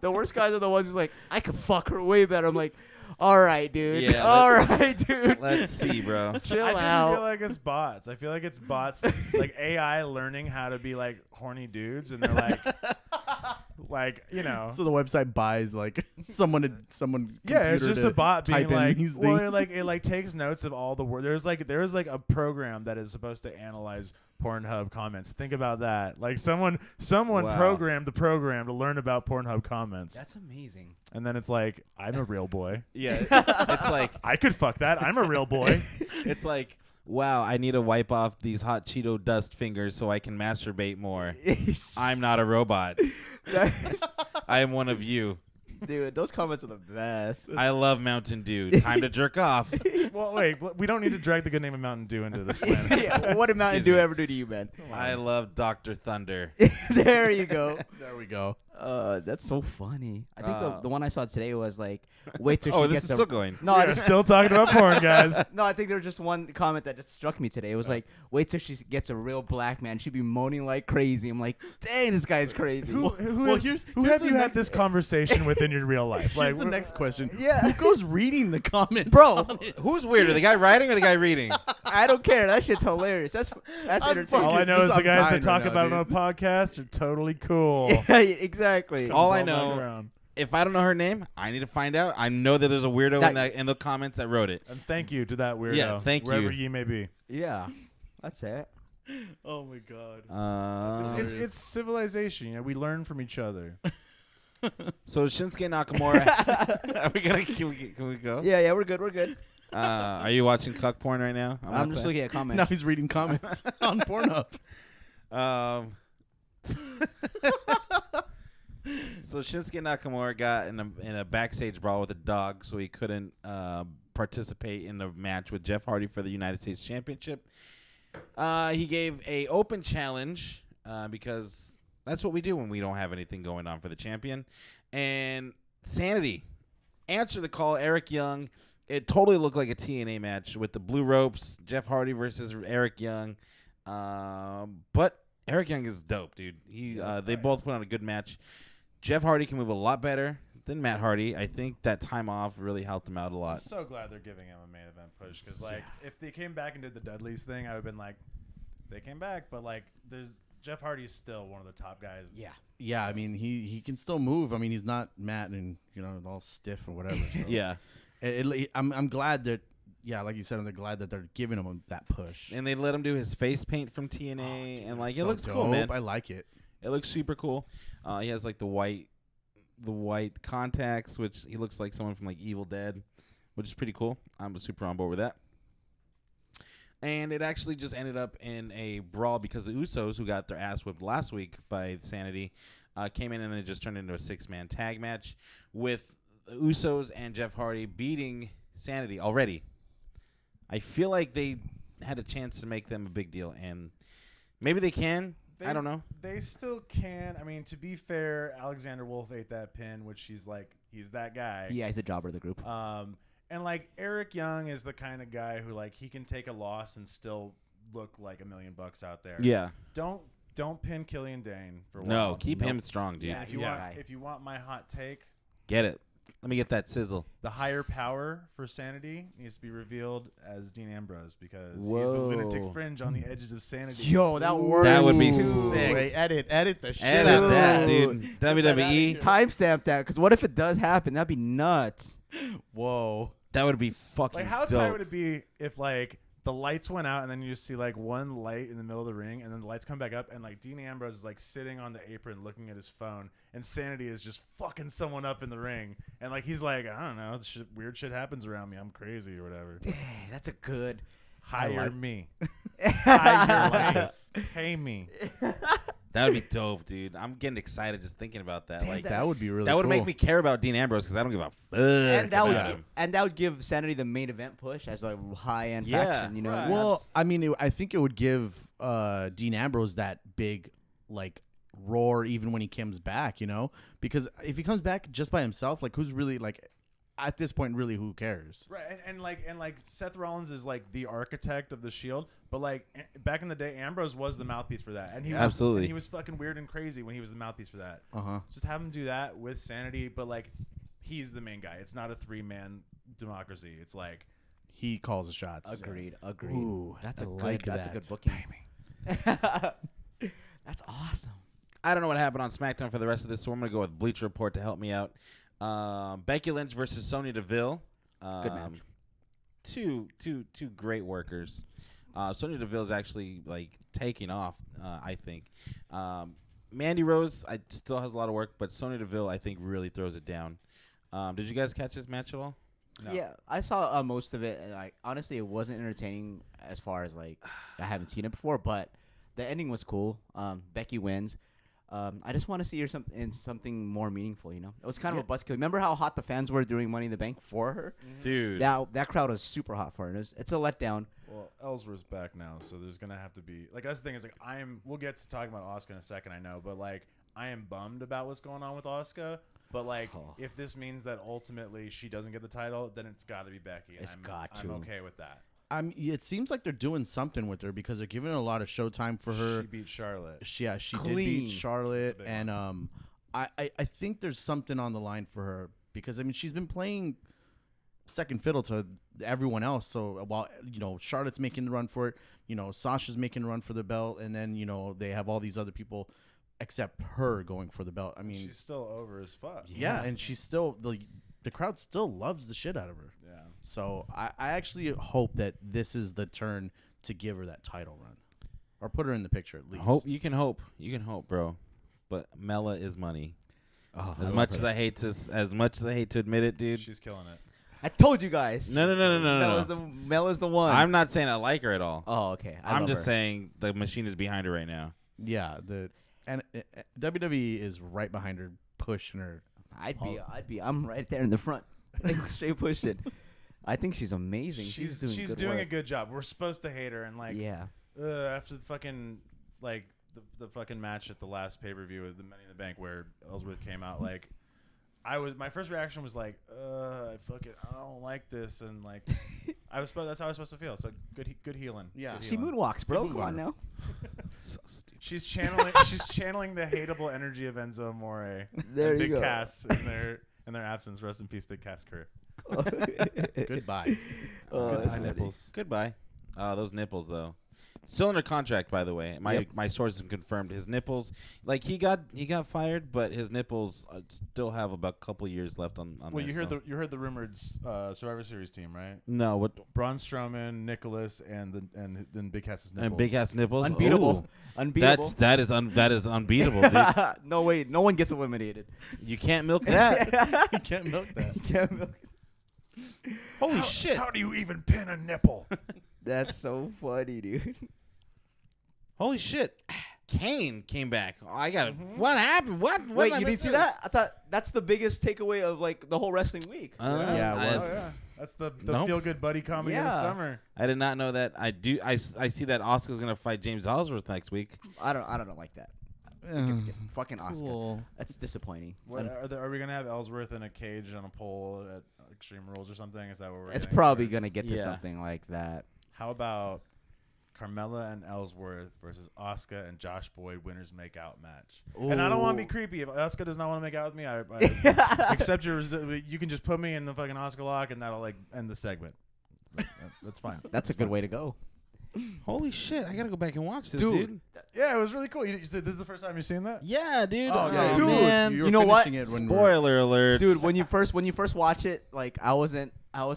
[SPEAKER 3] The worst guys are the ones who's like, I could fuck her way better. I'm like, all right, dude.
[SPEAKER 2] Yeah,
[SPEAKER 3] all right, dude.
[SPEAKER 2] Let's see, bro.
[SPEAKER 3] Chill
[SPEAKER 4] I just
[SPEAKER 3] out.
[SPEAKER 4] feel like it's bots. I feel like it's bots, like AI learning how to be like horny dudes, and they're like, you know.
[SPEAKER 1] So the website buys like someone.
[SPEAKER 4] Yeah, it's
[SPEAKER 1] computer
[SPEAKER 4] just
[SPEAKER 1] to
[SPEAKER 4] a bot being
[SPEAKER 1] type in
[SPEAKER 4] like,
[SPEAKER 1] these
[SPEAKER 4] well,
[SPEAKER 1] things.
[SPEAKER 4] it like takes notes of all the words. There's like a program that is supposed to analyze Pornhub comments. Think about that. Like someone
[SPEAKER 2] Wow.
[SPEAKER 4] programmed the program to learn about Pornhub comments,
[SPEAKER 3] That's amazing.
[SPEAKER 4] and then it's like, I'm a real boy.
[SPEAKER 2] Yeah, it's like
[SPEAKER 4] I could fuck that. I'm a real boy.
[SPEAKER 2] it's like, wow, I need to wipe off these hot Cheeto dust fingers so I can masturbate more. I'm not a robot. I am one of you.
[SPEAKER 3] Dude, those comments are the best.
[SPEAKER 2] I love Mountain Dew. Time to jerk off.
[SPEAKER 4] Well, wait. We don't need to drag the good name of Mountain Dew into this slander.
[SPEAKER 3] Yeah, what did Mountain
[SPEAKER 2] Excuse
[SPEAKER 3] Dew
[SPEAKER 2] me.
[SPEAKER 3] ever do to you, man?
[SPEAKER 2] I love Dr. Thunder.
[SPEAKER 3] There you go.
[SPEAKER 1] There we go.
[SPEAKER 3] That's so funny. I think the one I saw today was like, wait till
[SPEAKER 2] Oh,
[SPEAKER 3] she
[SPEAKER 2] this
[SPEAKER 3] gets
[SPEAKER 2] is
[SPEAKER 3] a
[SPEAKER 2] still going.
[SPEAKER 3] No, I
[SPEAKER 4] We're
[SPEAKER 3] just
[SPEAKER 4] still talking about porn, guys.
[SPEAKER 3] no, I think there was just one comment that just struck me today. It was like, wait till she gets a real black man. She'd be moaning like crazy. I'm like, dang, this guy's crazy.
[SPEAKER 4] Who
[SPEAKER 1] here's
[SPEAKER 4] have
[SPEAKER 1] the
[SPEAKER 4] you had
[SPEAKER 1] next-
[SPEAKER 4] this conversation with in your real life?
[SPEAKER 1] Here's the
[SPEAKER 4] we're-
[SPEAKER 1] next question.
[SPEAKER 3] Yeah.
[SPEAKER 1] Who goes reading the comments?
[SPEAKER 3] Bro,
[SPEAKER 1] on it?
[SPEAKER 2] Who's weirder, the guy writing or the guy reading?
[SPEAKER 3] I don't care. That shit's hilarious. That's
[SPEAKER 1] I'm
[SPEAKER 3] entertaining.
[SPEAKER 4] all I know is
[SPEAKER 1] I'm
[SPEAKER 4] the guys
[SPEAKER 1] dying
[SPEAKER 4] that talk
[SPEAKER 1] right now,
[SPEAKER 4] about it on a podcast are totally cool.
[SPEAKER 3] Yeah, exactly.
[SPEAKER 4] Comes
[SPEAKER 2] All I
[SPEAKER 4] back
[SPEAKER 2] know-
[SPEAKER 4] around.
[SPEAKER 2] If I don't know her name, I need to find out. I know that there's a weirdo in the comments that wrote it.
[SPEAKER 4] And thank you to that weirdo.
[SPEAKER 2] Yeah, thank
[SPEAKER 4] wherever
[SPEAKER 2] you.
[SPEAKER 4] you may be.
[SPEAKER 3] Yeah, that's it.
[SPEAKER 1] Oh my god.
[SPEAKER 4] It's civilization. You know, we learn from each other.
[SPEAKER 2] So Shinsuke Nakamura. Are we gonna? Can we go?
[SPEAKER 3] Yeah, we're good. We're good.
[SPEAKER 2] Are you watching cuck porn right now?
[SPEAKER 3] I'm just looking at comments.
[SPEAKER 1] Now he's reading comments on Pornhub.
[SPEAKER 2] So Shinsuke Nakamura got in a backstage brawl with a dog, so he couldn't participate in the match with Jeff Hardy for the United States Championship. He gave a open challenge because that's what we do when we don't have anything going on for the champion. And Sanity answered the call. Eric Young. It totally looked like a TNA match with the blue ropes. Jeff Hardy versus Eric Young. But Eric Young is dope, dude. They both put on a good match. Jeff Hardy can move a lot better than Matt Hardy. I think that time off really helped him out a
[SPEAKER 4] I'm
[SPEAKER 2] lot.
[SPEAKER 4] so glad they're giving him a main event push because, like, if they came back and did the Dudleys thing, I would have been like, they came back, but like, Jeff Hardy's still one of the top guys.
[SPEAKER 3] Yeah.
[SPEAKER 1] Yeah, I mean he can still move. I mean he's not Matt and all stiff or whatever. So.
[SPEAKER 2] Yeah.
[SPEAKER 1] I'm glad that like you said, I'm glad that they're giving him that push.
[SPEAKER 2] And they let him do his face paint from TNA, and like
[SPEAKER 1] It's
[SPEAKER 2] it
[SPEAKER 1] so
[SPEAKER 2] looks cool,
[SPEAKER 1] dope.
[SPEAKER 2] man.
[SPEAKER 1] I like it.
[SPEAKER 2] It looks super cool. He has like the white contacts, which he looks like someone from like Evil Dead, which is pretty cool. I'm super on board with that. And it actually just ended up in a brawl because the Usos, who got their ass whipped last week by Sanity, came in and it just turned into a 6-man tag match with the Usos and Jeff Hardy beating Sanity already. I feel like they had a chance to make them a big deal, and maybe they can. I don't know.
[SPEAKER 4] They still can. I mean, to be fair, Alexander Wolf ate that pin, which he's that guy.
[SPEAKER 3] Yeah, he's a jobber of the group.
[SPEAKER 4] And like Eric Young is the kind of guy who like he can take a loss and still look like $1 million out there.
[SPEAKER 2] Yeah.
[SPEAKER 4] Don't pin Killian Dane for a
[SPEAKER 2] No,
[SPEAKER 4] while.
[SPEAKER 2] keep him strong, dude.
[SPEAKER 4] Yeah, if you want my hot take,
[SPEAKER 2] Get it. Let me get that sizzle.
[SPEAKER 4] the higher power for Sanity needs to be revealed as Dean Ambrose because he's the
[SPEAKER 2] Whoa.
[SPEAKER 4] lunatic fringe on the edges of sanity.
[SPEAKER 3] Yo, that works.
[SPEAKER 2] That would be
[SPEAKER 3] too.
[SPEAKER 2] sick.
[SPEAKER 1] Wait, edit the shit.
[SPEAKER 2] Edit
[SPEAKER 1] out of
[SPEAKER 2] that,
[SPEAKER 3] Dude.
[SPEAKER 2] dude. WWE.
[SPEAKER 3] Timestamp that, because what if it does happen? That'd be nuts.
[SPEAKER 1] Whoa.
[SPEAKER 2] That would be fucking
[SPEAKER 4] Like how
[SPEAKER 2] dope.
[SPEAKER 4] tight would it be if like the lights went out and then you just see like one light in the middle of the ring and then the lights come back up and like Dean Ambrose is like sitting on the apron looking at his phone and Sanity is just fucking someone up in the ring and like he's like, I don't know, weird shit happens around me, I'm crazy or whatever.
[SPEAKER 3] Dang, that's a good.
[SPEAKER 4] Hire me. Hire me. Pay me.
[SPEAKER 2] That would be dope, dude. I'm getting excited just thinking about that. Like
[SPEAKER 1] That would be really
[SPEAKER 2] that would
[SPEAKER 1] cool.
[SPEAKER 2] make me care about Dean Ambrose because I don't give a fuck.
[SPEAKER 3] And that would
[SPEAKER 2] about him.
[SPEAKER 3] that would give Sanity the main event push as a high end
[SPEAKER 2] Yeah,
[SPEAKER 3] faction. You know.
[SPEAKER 4] right.
[SPEAKER 1] Well, I mean, I think it would give Dean Ambrose that big, like, roar even when he comes back, because if he comes back just by himself, like, who's really, like, at this point, really, who cares?
[SPEAKER 4] Right, and like Seth Rollins is like the architect of the Shield, but like back in the day, Ambrose was the mouthpiece for that, and he was,
[SPEAKER 2] Absolutely.
[SPEAKER 4] and he was fucking weird and crazy when he was the mouthpiece for that. Just have him do that with Sanity, but like he's the main guy. It's not a 3-man democracy. It's like
[SPEAKER 1] He calls the shots.
[SPEAKER 3] Agreed.
[SPEAKER 1] Ooh,
[SPEAKER 3] That's
[SPEAKER 1] I
[SPEAKER 3] a good.
[SPEAKER 1] like
[SPEAKER 3] That's a
[SPEAKER 1] that.
[SPEAKER 3] good booking. That's awesome.
[SPEAKER 2] I don't know what happened on SmackDown for the rest of this, so I'm gonna go with Bleacher Report to help me out. Becky Lynch versus Sonya Deville.
[SPEAKER 3] Good match.
[SPEAKER 2] Two great workers. Sonya Deville is actually like taking off. I think. Mandy Rose still has a lot of work, but Sonya Deville I think really throws it down. Did you guys catch this match at all?
[SPEAKER 4] No.
[SPEAKER 3] Yeah, I saw most of it, and like honestly, it wasn't entertaining as far as like I haven't seen it before, but the ending was cool. Becky wins. I just want to see her in something more meaningful. You know, it was kind of a buzzkill. Remember how hot the fans were during Money in the Bank for her?
[SPEAKER 2] Dude.
[SPEAKER 3] That crowd was super hot for her. It's a letdown.
[SPEAKER 4] Well, Ellsworth's back now, so there's gonna have to be like that's the thing is like we'll get to talking about Asuka in a second, I know, but like I am bummed about what's going on with Asuka. But like if this means that ultimately she doesn't get the title, then it's got to be Becky. And I'm okay with that.
[SPEAKER 1] It seems like they're doing something with her because they're giving her a lot of showtime for her.
[SPEAKER 4] She beat Charlotte.
[SPEAKER 1] She did beat Charlotte, and I think there's something on the line for her because I mean she's been playing second fiddle to everyone else. So while Charlotte's making the run for it, Sasha's making the run for the belt, and then they have all these other people except her going for the belt. I mean,
[SPEAKER 4] she's still over as fuck.
[SPEAKER 1] Yeah, and she's still the crowd still loves the shit out of her.
[SPEAKER 4] Yeah.
[SPEAKER 1] So I actually hope that this is the turn to give her that title run, or put her in the picture at least.
[SPEAKER 2] You can hope, bro. But Mela is money.
[SPEAKER 3] Oh,
[SPEAKER 2] as much as I hate to admit it, dude.
[SPEAKER 4] She's killing it.
[SPEAKER 3] I told you guys.
[SPEAKER 2] No.
[SPEAKER 3] Mela's the one.
[SPEAKER 2] I'm not saying I like her at all.
[SPEAKER 3] Oh, okay.
[SPEAKER 2] I'm just saying the machine is behind her right now.
[SPEAKER 1] Yeah, and WWE is right behind her, pushing her.
[SPEAKER 3] I'm right there in the front, like straight pushing. I think she's amazing. She's doing
[SPEAKER 4] a good job. We're supposed to hate her, and like after the fucking like the fucking match at the last pay-per-view with the Money in the Bank where Ellsworth came out, like my first reaction was like, I don't like this, and like that's how I was supposed to feel. So good healing.
[SPEAKER 1] Yeah,
[SPEAKER 3] she moonwalks, bro. Come on now.
[SPEAKER 2] So stupid.
[SPEAKER 4] She's channeling the hateable energy of Enzo Amore
[SPEAKER 3] There
[SPEAKER 4] and
[SPEAKER 3] you
[SPEAKER 4] Big
[SPEAKER 3] go.
[SPEAKER 4] Cass in their absence. Rest in peace, Big Cass career.
[SPEAKER 1] Goodbye.
[SPEAKER 3] Goodbye,
[SPEAKER 2] nipples. Goodbye. Those nipples though. Still under contract, by the way. My sources have confirmed his nipples. Like he got fired, but his nipples still have about a couple years left on.
[SPEAKER 4] Well,
[SPEAKER 2] there,
[SPEAKER 4] you heard the rumored Survivor Series team, right?
[SPEAKER 2] No, what?
[SPEAKER 4] Braun Strowman, Nicholas, and then Big Cass's nipples.
[SPEAKER 2] And Big Ass nipples.
[SPEAKER 3] Unbeatable.
[SPEAKER 2] Ooh.
[SPEAKER 3] Unbeatable.
[SPEAKER 2] That is unbeatable, dude.
[SPEAKER 3] No way. No one gets eliminated.
[SPEAKER 2] You can't milk that.
[SPEAKER 1] You can't milk that.
[SPEAKER 3] You can't milk.
[SPEAKER 2] Holy shit!
[SPEAKER 4] How do you even pin a nipple?
[SPEAKER 3] That's so funny, dude.
[SPEAKER 2] Holy shit! Kane came back. I got it. What happened? What?
[SPEAKER 3] Wait, you didn't see that? I thought that's the biggest takeaway of like the whole wrestling week.
[SPEAKER 1] Yeah, it was.
[SPEAKER 4] That's the
[SPEAKER 2] Nope.
[SPEAKER 4] feel good buddy comedy of the
[SPEAKER 3] Yeah.
[SPEAKER 4] summer.
[SPEAKER 2] I did not know that. I see that Asuka's gonna fight James Ellsworth next week.
[SPEAKER 3] I don't like that. It's good. Fucking Asuka.
[SPEAKER 1] Cool.
[SPEAKER 3] That's disappointing.
[SPEAKER 4] What, are we gonna have Ellsworth in a cage on a pole at Extreme Rules or something? Is that what we're?
[SPEAKER 3] It's
[SPEAKER 4] getting
[SPEAKER 3] probably
[SPEAKER 4] towards?
[SPEAKER 3] gonna get to
[SPEAKER 2] Yeah.
[SPEAKER 3] something like that.
[SPEAKER 4] How about Carmella and Ellsworth versus Asuka and Josh Boyd winners make out match? And I don't want to be creepy. If Asuka does not want to make out with me, I accept you can just put me in the fucking Asuka lock, and that'll like end the segment. That's fine.
[SPEAKER 3] That's a good way to go.
[SPEAKER 2] Holy shit! I gotta go back and watch this,
[SPEAKER 3] Dude.
[SPEAKER 2] dude.
[SPEAKER 4] Yeah, it was really cool. You said this is the first time you've seen that?
[SPEAKER 2] Yeah, dude.
[SPEAKER 4] Oh, yeah,
[SPEAKER 3] dude.
[SPEAKER 2] man.
[SPEAKER 1] You were
[SPEAKER 3] You know what?
[SPEAKER 1] finishing it when we were-
[SPEAKER 2] Spoiler alert,
[SPEAKER 3] Dude, when you first watch it, like I was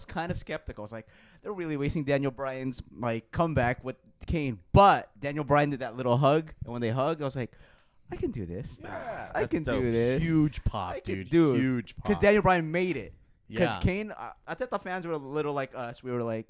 [SPEAKER 3] kind of skeptical. I was like, they're really wasting Daniel Bryan's like comeback with Kane. But Daniel Bryan did that little hug, and when they hugged, I was like, I can do this.
[SPEAKER 4] Yeah.
[SPEAKER 3] I can
[SPEAKER 2] dope.
[SPEAKER 3] do this.
[SPEAKER 1] Huge pop,
[SPEAKER 3] I can
[SPEAKER 1] dude.
[SPEAKER 3] do it.
[SPEAKER 1] Huge pop.
[SPEAKER 3] Because Daniel Bryan made it. Because
[SPEAKER 1] Yeah.
[SPEAKER 3] Kane, I thought the fans were a little like us. We were like,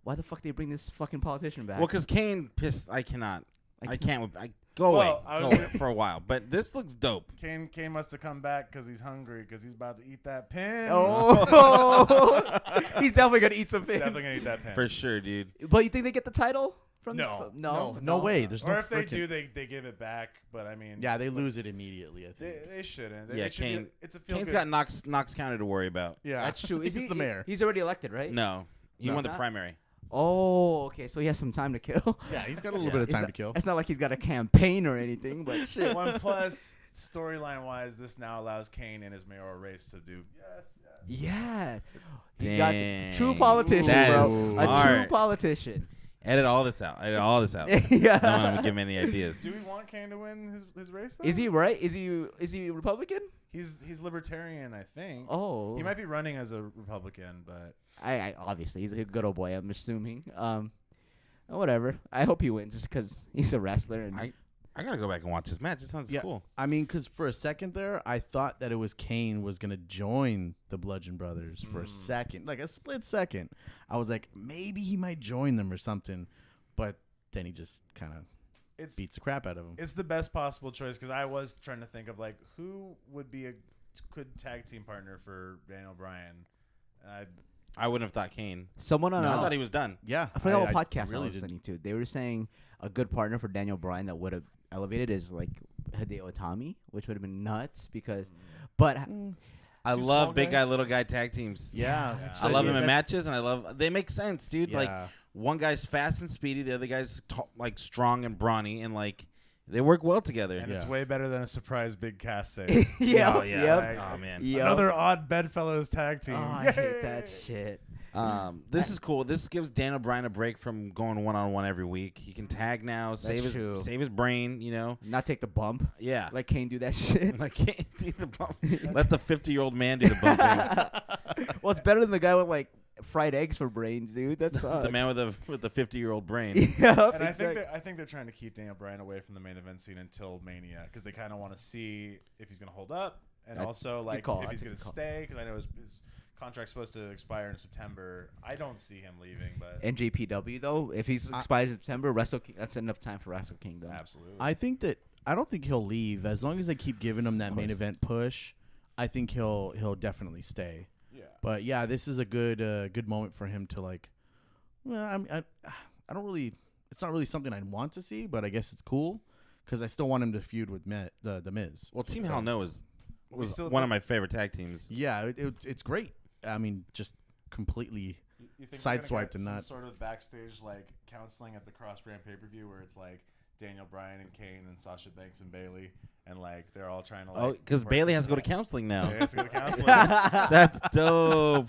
[SPEAKER 3] why the fuck they bring this fucking politician back?
[SPEAKER 2] Well, because Kane pissed. I cannot.
[SPEAKER 3] I
[SPEAKER 2] I can't. Go away.
[SPEAKER 4] Well, I
[SPEAKER 2] Go
[SPEAKER 4] was-
[SPEAKER 2] away for a while. But this looks dope.
[SPEAKER 4] Kane must have come back because he's hungry because he's about to eat that pin.
[SPEAKER 3] Oh, he's definitely gonna eat some pins.
[SPEAKER 4] Definitely gonna eat that pin.
[SPEAKER 2] For sure, dude.
[SPEAKER 3] But you think they get the title from?
[SPEAKER 4] No.
[SPEAKER 1] No way. There's
[SPEAKER 4] Or
[SPEAKER 1] no
[SPEAKER 4] if they
[SPEAKER 1] frickin-
[SPEAKER 4] do, they give it back. But I mean,
[SPEAKER 1] Yeah, they lose it immediately. I think.
[SPEAKER 4] They shouldn't.
[SPEAKER 2] Yeah,
[SPEAKER 4] It should be
[SPEAKER 2] Kane-
[SPEAKER 4] it's a feel
[SPEAKER 2] Kane's
[SPEAKER 4] good.
[SPEAKER 2] got Knox County to worry about.
[SPEAKER 1] Yeah,
[SPEAKER 3] That's true. Is
[SPEAKER 1] He's
[SPEAKER 3] he
[SPEAKER 1] the mayor?
[SPEAKER 3] He's already elected, right?
[SPEAKER 2] No, he
[SPEAKER 3] No.
[SPEAKER 2] won the
[SPEAKER 3] Not?
[SPEAKER 2] primary.
[SPEAKER 3] Oh, okay. So he has some time to kill.
[SPEAKER 1] Yeah, he's got a little
[SPEAKER 2] Yeah.
[SPEAKER 1] bit of
[SPEAKER 3] It's
[SPEAKER 1] time
[SPEAKER 3] not-
[SPEAKER 1] to kill.
[SPEAKER 3] It's not like he's got a campaign or anything, but shit.
[SPEAKER 4] One plus storyline wise, this now allows Kane in his mayoral race to do.
[SPEAKER 3] Yeah. He got
[SPEAKER 2] Dang.
[SPEAKER 3] true politician,
[SPEAKER 2] That
[SPEAKER 3] bro.
[SPEAKER 2] is
[SPEAKER 3] A true
[SPEAKER 2] smart.
[SPEAKER 3] politician.
[SPEAKER 2] Edit all this out. Edit all this out.
[SPEAKER 3] Yeah.
[SPEAKER 2] No one would give me any ideas.
[SPEAKER 4] Do we want Kane to win his race? Though?
[SPEAKER 3] Is he right? Is he Republican?
[SPEAKER 4] He's libertarian, I think.
[SPEAKER 3] Oh.
[SPEAKER 4] He might be running as a Republican, but
[SPEAKER 3] I obviously he's a good old boy. I'm assuming. Whatever. I hope he wins just because he's a wrestler. And
[SPEAKER 2] I gotta go back and watch this match. It sounds cool.
[SPEAKER 1] I mean, because for a second there, I thought that it was Kane was gonna join the Bludgeon Brothers for a second, like a split second. I was like, maybe he might join them or something, but then he just kind of beats the crap out of him.
[SPEAKER 4] It's the best possible choice because I was trying to think of like who would be a good tag team partner for Daniel Bryan.
[SPEAKER 2] I wouldn't have thought Kane.
[SPEAKER 3] Someone on
[SPEAKER 2] I thought he was done.
[SPEAKER 1] Yeah,
[SPEAKER 3] I forgot what podcast
[SPEAKER 1] really
[SPEAKER 3] I was listening to. They were saying a good partner for Daniel Bryan that would have elevated is like Hideo Itami, which would have been nuts because, but
[SPEAKER 2] I
[SPEAKER 4] Two
[SPEAKER 2] love
[SPEAKER 4] small
[SPEAKER 2] big guy,
[SPEAKER 4] guys?
[SPEAKER 2] little guy tag teams.
[SPEAKER 1] Yeah,
[SPEAKER 2] I love him in
[SPEAKER 1] that's-
[SPEAKER 2] matches, and they make sense, dude.
[SPEAKER 1] Yeah.
[SPEAKER 2] Like one guy's fast and speedy, the other guy's like strong and brawny, and like they work well together.
[SPEAKER 4] And it's
[SPEAKER 1] Yeah.
[SPEAKER 4] way better than a surprise big cast save.
[SPEAKER 3] yeah,
[SPEAKER 2] Oh, yeah.
[SPEAKER 3] yep.
[SPEAKER 2] Oh man.
[SPEAKER 3] Yep.
[SPEAKER 4] Another odd bedfellows tag team.
[SPEAKER 3] Oh, I hate that shit.
[SPEAKER 2] This is cool. This gives Daniel Bryan a break from going 1-on-1 every week. He can tag now, save
[SPEAKER 3] true.
[SPEAKER 2] his brain. You know.
[SPEAKER 3] Not take the bump.
[SPEAKER 2] Yeah.
[SPEAKER 3] Let Kane do that shit.
[SPEAKER 2] Like can't do the bump. Let the 50-year-old man do the bumping.
[SPEAKER 3] Well, it's better than the guy with like fried eggs for brains, dude. That sucks.
[SPEAKER 2] The man with the 50-year-old brain.
[SPEAKER 3] Yep,
[SPEAKER 4] And
[SPEAKER 3] exactly.
[SPEAKER 4] I think they're trying to keep Daniel Bryan away from the main event scene until Mania because they kind of want to see if he's going to hold up and also like
[SPEAKER 3] call.
[SPEAKER 4] if he's
[SPEAKER 3] That's a
[SPEAKER 4] going to
[SPEAKER 3] good call.
[SPEAKER 4] stay because I know his contract's supposed to expire in September. I don't see him leaving, but
[SPEAKER 3] NJPW though, if he's expired in September, Wrestle King, that's enough time for Wrestle Kingdom.
[SPEAKER 4] absolutely.
[SPEAKER 1] I don't think he'll leave as long as they keep giving him that main
[SPEAKER 2] course.
[SPEAKER 1] event push. I think he'll definitely stay.
[SPEAKER 4] yeah.
[SPEAKER 1] But yeah, this is a good moment for him to like. Well, I don't really. It's not really something I want to see, but I guess it's cool because I still want him to feud with the Miz.
[SPEAKER 2] Well, Team
[SPEAKER 1] So-
[SPEAKER 2] Hell No was
[SPEAKER 4] still
[SPEAKER 2] one
[SPEAKER 4] do-
[SPEAKER 2] of my favorite tag teams.
[SPEAKER 1] Yeah, it's great. I mean, just completely.
[SPEAKER 4] You think
[SPEAKER 1] Sideswiped
[SPEAKER 4] and
[SPEAKER 1] and not-
[SPEAKER 4] sort of backstage like counseling at the Cross Brand pay-per-view where it's like Daniel Bryan and Kane and Sasha Banks and Bailey and like they're all trying to like
[SPEAKER 2] Oh, because
[SPEAKER 4] work
[SPEAKER 2] Bailey
[SPEAKER 4] this
[SPEAKER 2] has to go to
[SPEAKER 4] out.
[SPEAKER 2] counseling now.
[SPEAKER 4] Yeah, he has to go to counseling.
[SPEAKER 2] That's dope.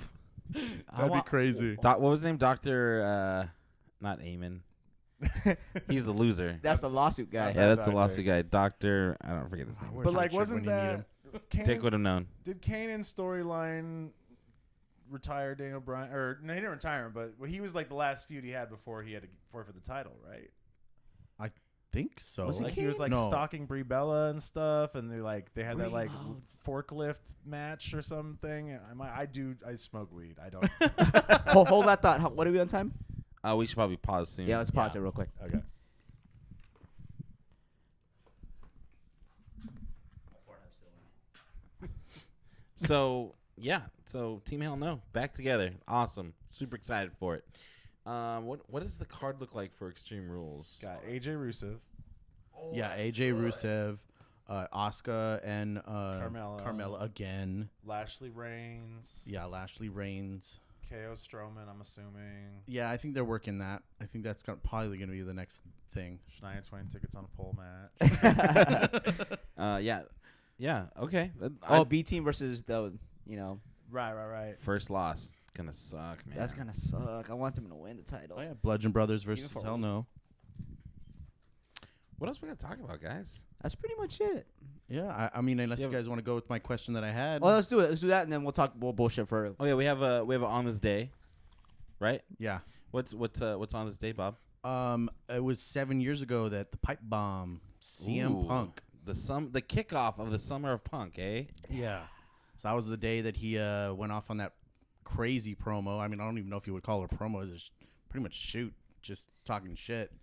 [SPEAKER 1] That'd be crazy.
[SPEAKER 2] What was his name? Doctor, not Eamon. He's the loser.
[SPEAKER 3] That's the lawsuit guy.
[SPEAKER 4] Yeah.
[SPEAKER 2] Yeah, that's the
[SPEAKER 4] Doctor.
[SPEAKER 2] lawsuit guy. Doctor, I don't forget his name.
[SPEAKER 1] Where's
[SPEAKER 4] But like,
[SPEAKER 1] Richard
[SPEAKER 4] wasn't
[SPEAKER 1] when you need him?
[SPEAKER 4] that Kane?
[SPEAKER 2] Dick would have known.
[SPEAKER 4] Did Kane in storyline retire Daniel Bryan? Or no, he didn't retire him, but he was like the last feud he had before he had to forfeit the title, right?
[SPEAKER 1] Think so.
[SPEAKER 3] Was it
[SPEAKER 4] Like he was like
[SPEAKER 1] No.
[SPEAKER 4] stalking Brie Bella and stuff, and they had that like
[SPEAKER 3] Brie-
[SPEAKER 4] forklift match or something. I smoke weed. I don't.
[SPEAKER 3] Hold that thought. What are we on time?
[SPEAKER 2] We should probably pause soon.
[SPEAKER 3] Yeah, let's pause it real quick.
[SPEAKER 4] Okay.
[SPEAKER 2] So Team Hell No back together. Awesome. Super excited for it. What does the card look like for Extreme Rules?
[SPEAKER 4] Got AJ Rusev.
[SPEAKER 1] Yeah, AJ Rusev, Asuka, and
[SPEAKER 4] Carmella.
[SPEAKER 1] Carmella again.
[SPEAKER 4] Lashley Reigns.
[SPEAKER 1] Yeah, Lashley Reigns.
[SPEAKER 4] KO Strowman, I'm assuming.
[SPEAKER 1] Yeah, I think they're working that. I think that's probably going to be the next thing.
[SPEAKER 4] Shania Twain tickets on a pole match.
[SPEAKER 2] Yeah. Okay.
[SPEAKER 3] Oh, B team versus the,
[SPEAKER 4] Right.
[SPEAKER 2] First loss. Gonna suck, man.
[SPEAKER 3] that's gonna suck. I want them to win the titles.
[SPEAKER 1] Oh yeah, Bludgeon Brothers versus
[SPEAKER 3] Uniform.
[SPEAKER 1] Hell No.
[SPEAKER 2] What else we gotta talk about, guys?
[SPEAKER 3] That's pretty much it.
[SPEAKER 1] Yeah, I mean, unless
[SPEAKER 2] Yeah,
[SPEAKER 1] you guys want to go with my question that I had.
[SPEAKER 3] Well, let's do it. Let's do that, and then we'll bullshit for.
[SPEAKER 2] Oh yeah, we have a on this day, right?
[SPEAKER 1] Yeah.
[SPEAKER 2] What's on this day, Bob?
[SPEAKER 1] It was 7 years ago that the pipe bomb, CM
[SPEAKER 2] Ooh.
[SPEAKER 1] Punk.
[SPEAKER 2] The kickoff of the summer of Punk, eh?
[SPEAKER 1] Yeah. So that was the day that he went off on that crazy promo. I mean, I don't even know if you would call it a promo. It was pretty much shoot, just talking shit.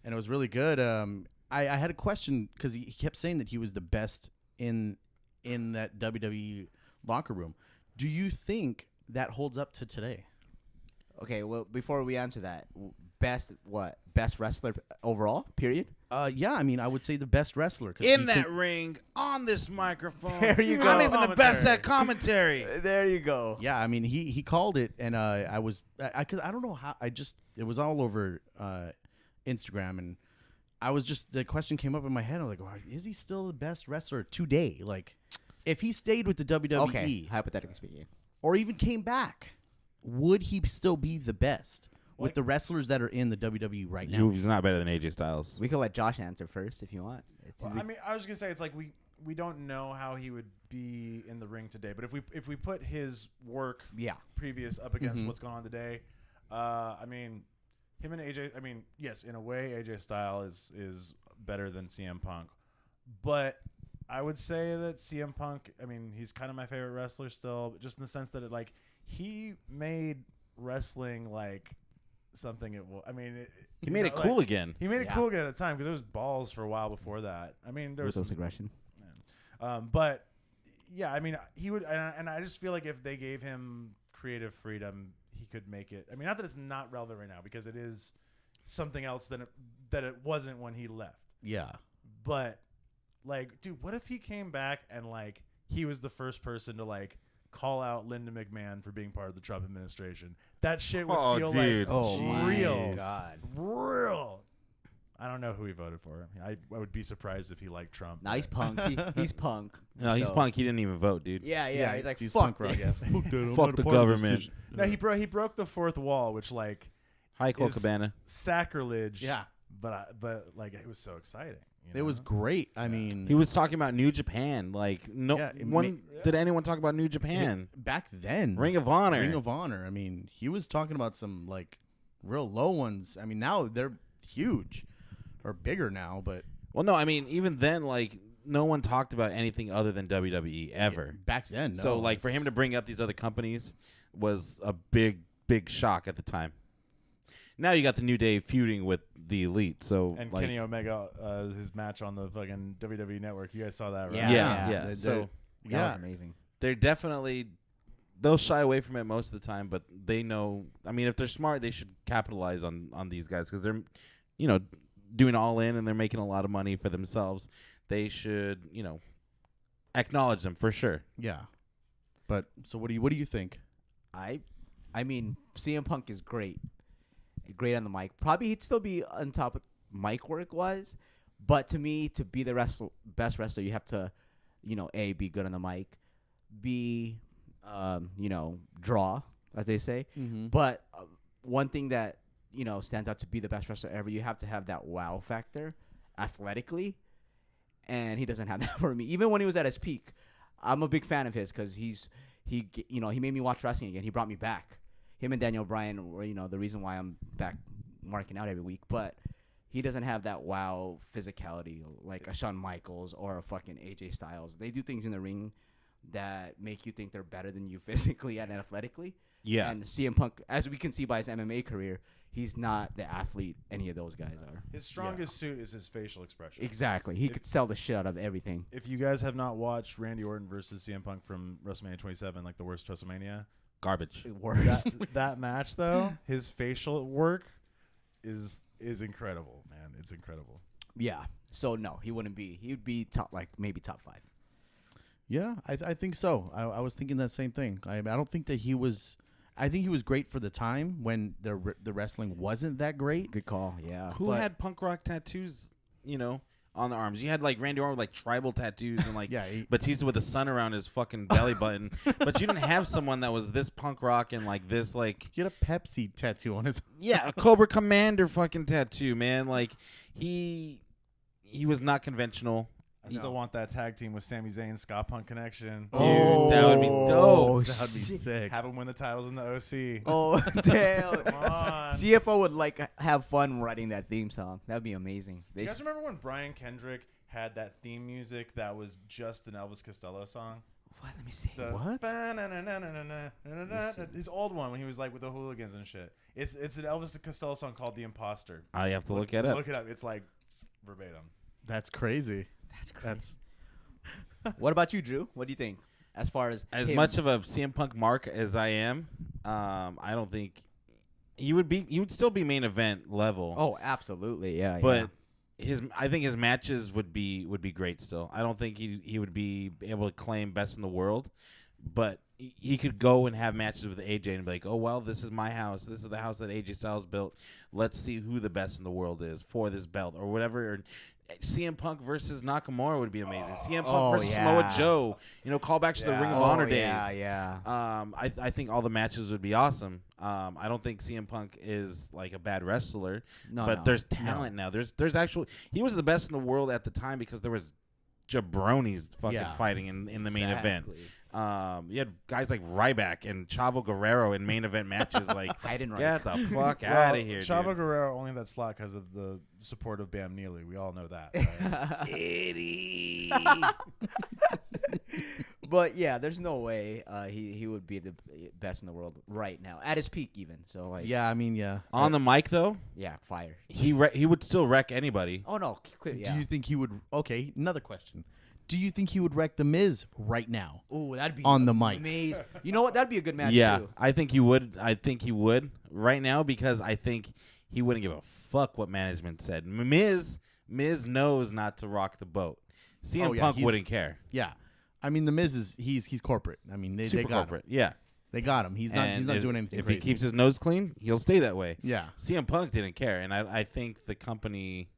[SPEAKER 1] And it was really good. I had a question because he kept saying that he was the best in that WWE locker room. Do you think that holds up to today?
[SPEAKER 3] Okay, well, before we answer that, best wrestler overall? Period.
[SPEAKER 1] Yeah, I mean, I would say the best wrestler. 'Cause
[SPEAKER 2] In
[SPEAKER 1] he
[SPEAKER 2] that
[SPEAKER 1] could-
[SPEAKER 2] ring, on this microphone.
[SPEAKER 3] There you go.
[SPEAKER 2] I'm even the best
[SPEAKER 4] Commentary.
[SPEAKER 2] at commentary.
[SPEAKER 3] There you go.
[SPEAKER 1] Yeah, I mean, he called it, and because I don't know how, it was all over Instagram, and the question came up in my head. I was like, is he still the best wrestler today? Like, if he stayed with the WWE
[SPEAKER 3] Okay, hypothetically speaking.
[SPEAKER 1] or even came back, would he still be the best with the wrestlers that are in the WWE right now?
[SPEAKER 2] He's not better than AJ Styles.
[SPEAKER 3] We could let Josh answer first if you want.
[SPEAKER 4] Well, I mean, I was gonna say it's like we don't know how he would be in the ring today, but if we put his work
[SPEAKER 3] yeah.
[SPEAKER 4] previous up against
[SPEAKER 1] Mhm.
[SPEAKER 4] what's going on today, I mean, him and AJ. I mean, yes, in a way, AJ Styles is better than CM Punk, but I would say that CM Punk. I mean, he's kind of my favorite wrestler still, just in the sense that he made wrestling like something it will. I mean,
[SPEAKER 2] He made it cool again.
[SPEAKER 4] He made it
[SPEAKER 3] Yeah.
[SPEAKER 4] cool again at the time because it was balls for a while before that. I mean, there was
[SPEAKER 3] Ruthless
[SPEAKER 4] some,
[SPEAKER 3] aggression.
[SPEAKER 4] but yeah, I mean, he would, and I just feel like if they gave him creative freedom, he could make it. I mean, not that it's not relevant right now because it is something else that it wasn't when he left.
[SPEAKER 1] Yeah.
[SPEAKER 4] But like, dude, what if he came back and like he was the first person to like call out Linda McMahon for being part of the Trump administration? That shit would feel
[SPEAKER 2] dude.
[SPEAKER 4] like real,
[SPEAKER 3] God.
[SPEAKER 4] real. I don't know who he voted for. I would be surprised if he liked Trump.
[SPEAKER 3] Nah, he's punk. He's punk.
[SPEAKER 2] No, he's
[SPEAKER 3] So-
[SPEAKER 2] punk. He didn't even vote, dude.
[SPEAKER 3] Yeah. He's like,
[SPEAKER 1] he's
[SPEAKER 3] fuck
[SPEAKER 1] punk rock. Yeah.
[SPEAKER 3] this.
[SPEAKER 2] Fuck the government.
[SPEAKER 4] No, he broke the fourth wall, which like
[SPEAKER 2] Hi, Cole
[SPEAKER 4] is
[SPEAKER 2] Cabana.
[SPEAKER 4] sacrilege.
[SPEAKER 1] Yeah.
[SPEAKER 4] But like it was so exciting. You
[SPEAKER 1] It was
[SPEAKER 4] know?
[SPEAKER 1] great. I mean,
[SPEAKER 2] He was talking about New Japan. Like, no
[SPEAKER 1] Yeah, it
[SPEAKER 2] one did anyone talk about New Japan?
[SPEAKER 1] back then.
[SPEAKER 2] Ring of Honor.
[SPEAKER 1] Ring of Honor. I mean, he was talking about some like real low ones. I mean, now they're huge or bigger now, but
[SPEAKER 2] Well, no, I mean, even then, like, no one talked about anything other than WWE ever.
[SPEAKER 1] back then, no.
[SPEAKER 2] So, like, for him to bring up these other companies was a big, big shock at the time. Now you got the New Day feuding with the Elite. So,
[SPEAKER 4] And
[SPEAKER 2] like,
[SPEAKER 4] Kenny Omega, his match on the fucking WWE Network. You guys saw that, right?
[SPEAKER 2] yeah.
[SPEAKER 1] They-
[SPEAKER 2] So
[SPEAKER 3] That
[SPEAKER 1] yeah,
[SPEAKER 3] was amazing.
[SPEAKER 2] they're definitely they'll shy away from it most of the time, but they know. I mean, if they're smart, they should capitalize on these guys because they're, doing all in and they're making a lot of money for themselves. They should, acknowledge them for sure.
[SPEAKER 1] yeah. But so what do you think?
[SPEAKER 3] I mean, CM Punk is great on the mic. Probably he'd still be on top of mic work wise, but to me, to be the best wrestler, you have to, A, be good on the mic, B, draw, as they say.
[SPEAKER 1] Mm-hmm.
[SPEAKER 3] But one thing that stands out to be the best wrestler ever, you have to have that wow factor, athletically, and he doesn't have that for me. Even when he was at his peak, I'm a big fan of his because he made me watch wrestling again. He brought me back. Him and Daniel Bryan were the reason why I'm back marking out every week. But he doesn't have that wow physicality like a Shawn Michaels or a fucking AJ Styles. They do things in the ring that make you think they're better than you physically and athletically.
[SPEAKER 2] Yeah.
[SPEAKER 3] And CM Punk, as we can see by his MMA career, he's not the athlete any of those guys are.
[SPEAKER 4] His strongest suit is his facial expression.
[SPEAKER 3] Exactly. He could sell the shit out of everything.
[SPEAKER 4] If you guys have not watched Randy Orton versus CM Punk from WrestleMania 27, like the worst WrestleMania,
[SPEAKER 2] Garbage.
[SPEAKER 3] Worst.
[SPEAKER 4] that match though, his facial work is incredible, man. It's incredible.
[SPEAKER 3] Yeah. So no, he wouldn't be. He would be maybe top 5.
[SPEAKER 1] Yeah, I think so. I was thinking that same thing. I don't think that he was. I think he was great for the time when the wrestling wasn't that great.
[SPEAKER 3] Good call. Yeah.
[SPEAKER 2] Who had punk rock tattoos, on the arms? You had like Randy Orton with like tribal tattoos and like
[SPEAKER 1] Yeah,
[SPEAKER 2] Batista with the sun around his fucking belly button. But you didn't have someone that was this punk rock and like this like
[SPEAKER 1] he had a Pepsi tattoo on his.
[SPEAKER 2] yeah, a Cobra Commander fucking tattoo, man. Like he was not conventional.
[SPEAKER 4] I still want that tag team with Sami Zayn, Scott Punk connection.
[SPEAKER 2] Dude, that would be dope.
[SPEAKER 1] That'd be sick.
[SPEAKER 4] Have him win the titles in the OC.
[SPEAKER 3] Oh damn!
[SPEAKER 4] Come on.
[SPEAKER 3] CFO would have fun writing that theme song. That'd be amazing.
[SPEAKER 4] Do you guys remember when Brian Kendrick had that theme music that was just an Elvis Costello song?
[SPEAKER 3] What? Let me see.
[SPEAKER 4] The
[SPEAKER 1] What?
[SPEAKER 4] His old one when he was like with the hooligans and shit. It's an Elvis Costello song called "The Imposter."
[SPEAKER 2] I have to look it up.
[SPEAKER 4] Look it up. It's like verbatim.
[SPEAKER 1] That's crazy.
[SPEAKER 3] That's crazy.
[SPEAKER 1] That's
[SPEAKER 3] What about you, Drew? What do you think? As far as him?
[SPEAKER 2] Much of a CM Punk mark as I am, I don't think he would still be main event level.
[SPEAKER 3] Oh, absolutely. Yeah.
[SPEAKER 2] but I think his matches would be great still. I don't think he would be able to claim best in the world, but he could go and have matches with AJ and be like, oh well, this is my house. This is the house that AJ Styles built. Let's see who the best in the world is for this belt or whatever. Or CM Punk versus Nakamura would be amazing. CM Punk versus Samoa Joe. Call back to the Ring of Honor days.
[SPEAKER 3] Yeah.
[SPEAKER 2] I think all the matches would be awesome. I don't think CM Punk is like a bad wrestler, but there's talent now. There's actually he was the best in the world at the time because there was jabronis fucking fighting in the main event. You had guys like Ryback and Chavo Guerrero in main event matches. Like, get the fuck out of here,
[SPEAKER 4] Chavo
[SPEAKER 2] dude.
[SPEAKER 4] Guerrero only in that slot because of the support of Bam Neely. We all know that. Right?
[SPEAKER 2] Eddie.
[SPEAKER 3] But yeah, there's no way he would be the best in the world right now at his peak even. So like
[SPEAKER 1] Yeah, I mean, yeah.
[SPEAKER 2] On the mic though,
[SPEAKER 3] yeah, fire.
[SPEAKER 2] he would still wreck anybody.
[SPEAKER 3] Oh no, clear. Yeah.
[SPEAKER 1] Do you think he would? Okay, another question. Do you think he would wreck the Miz right now?
[SPEAKER 3] Ooh, that'd be
[SPEAKER 1] on the mic.
[SPEAKER 3] amazing. You know what? That'd be a good match
[SPEAKER 2] Yeah,
[SPEAKER 3] too.
[SPEAKER 2] I think he would. I think he would right now because I think he wouldn't give a fuck what management said. Miz knows not to rock the boat. CM
[SPEAKER 1] Oh, yeah,
[SPEAKER 2] Punk
[SPEAKER 1] he's-
[SPEAKER 2] wouldn't care.
[SPEAKER 1] Yeah, I mean, the Miz is he's corporate. I mean, they
[SPEAKER 2] Super
[SPEAKER 1] got
[SPEAKER 2] corporate. Yeah.
[SPEAKER 1] him. They got him. He's not
[SPEAKER 2] And
[SPEAKER 1] doing anything.
[SPEAKER 2] If
[SPEAKER 1] crazy.
[SPEAKER 2] he keeps his nose clean, he'll stay that way.
[SPEAKER 1] yeah,
[SPEAKER 2] CM Punk didn't care, and I think the company,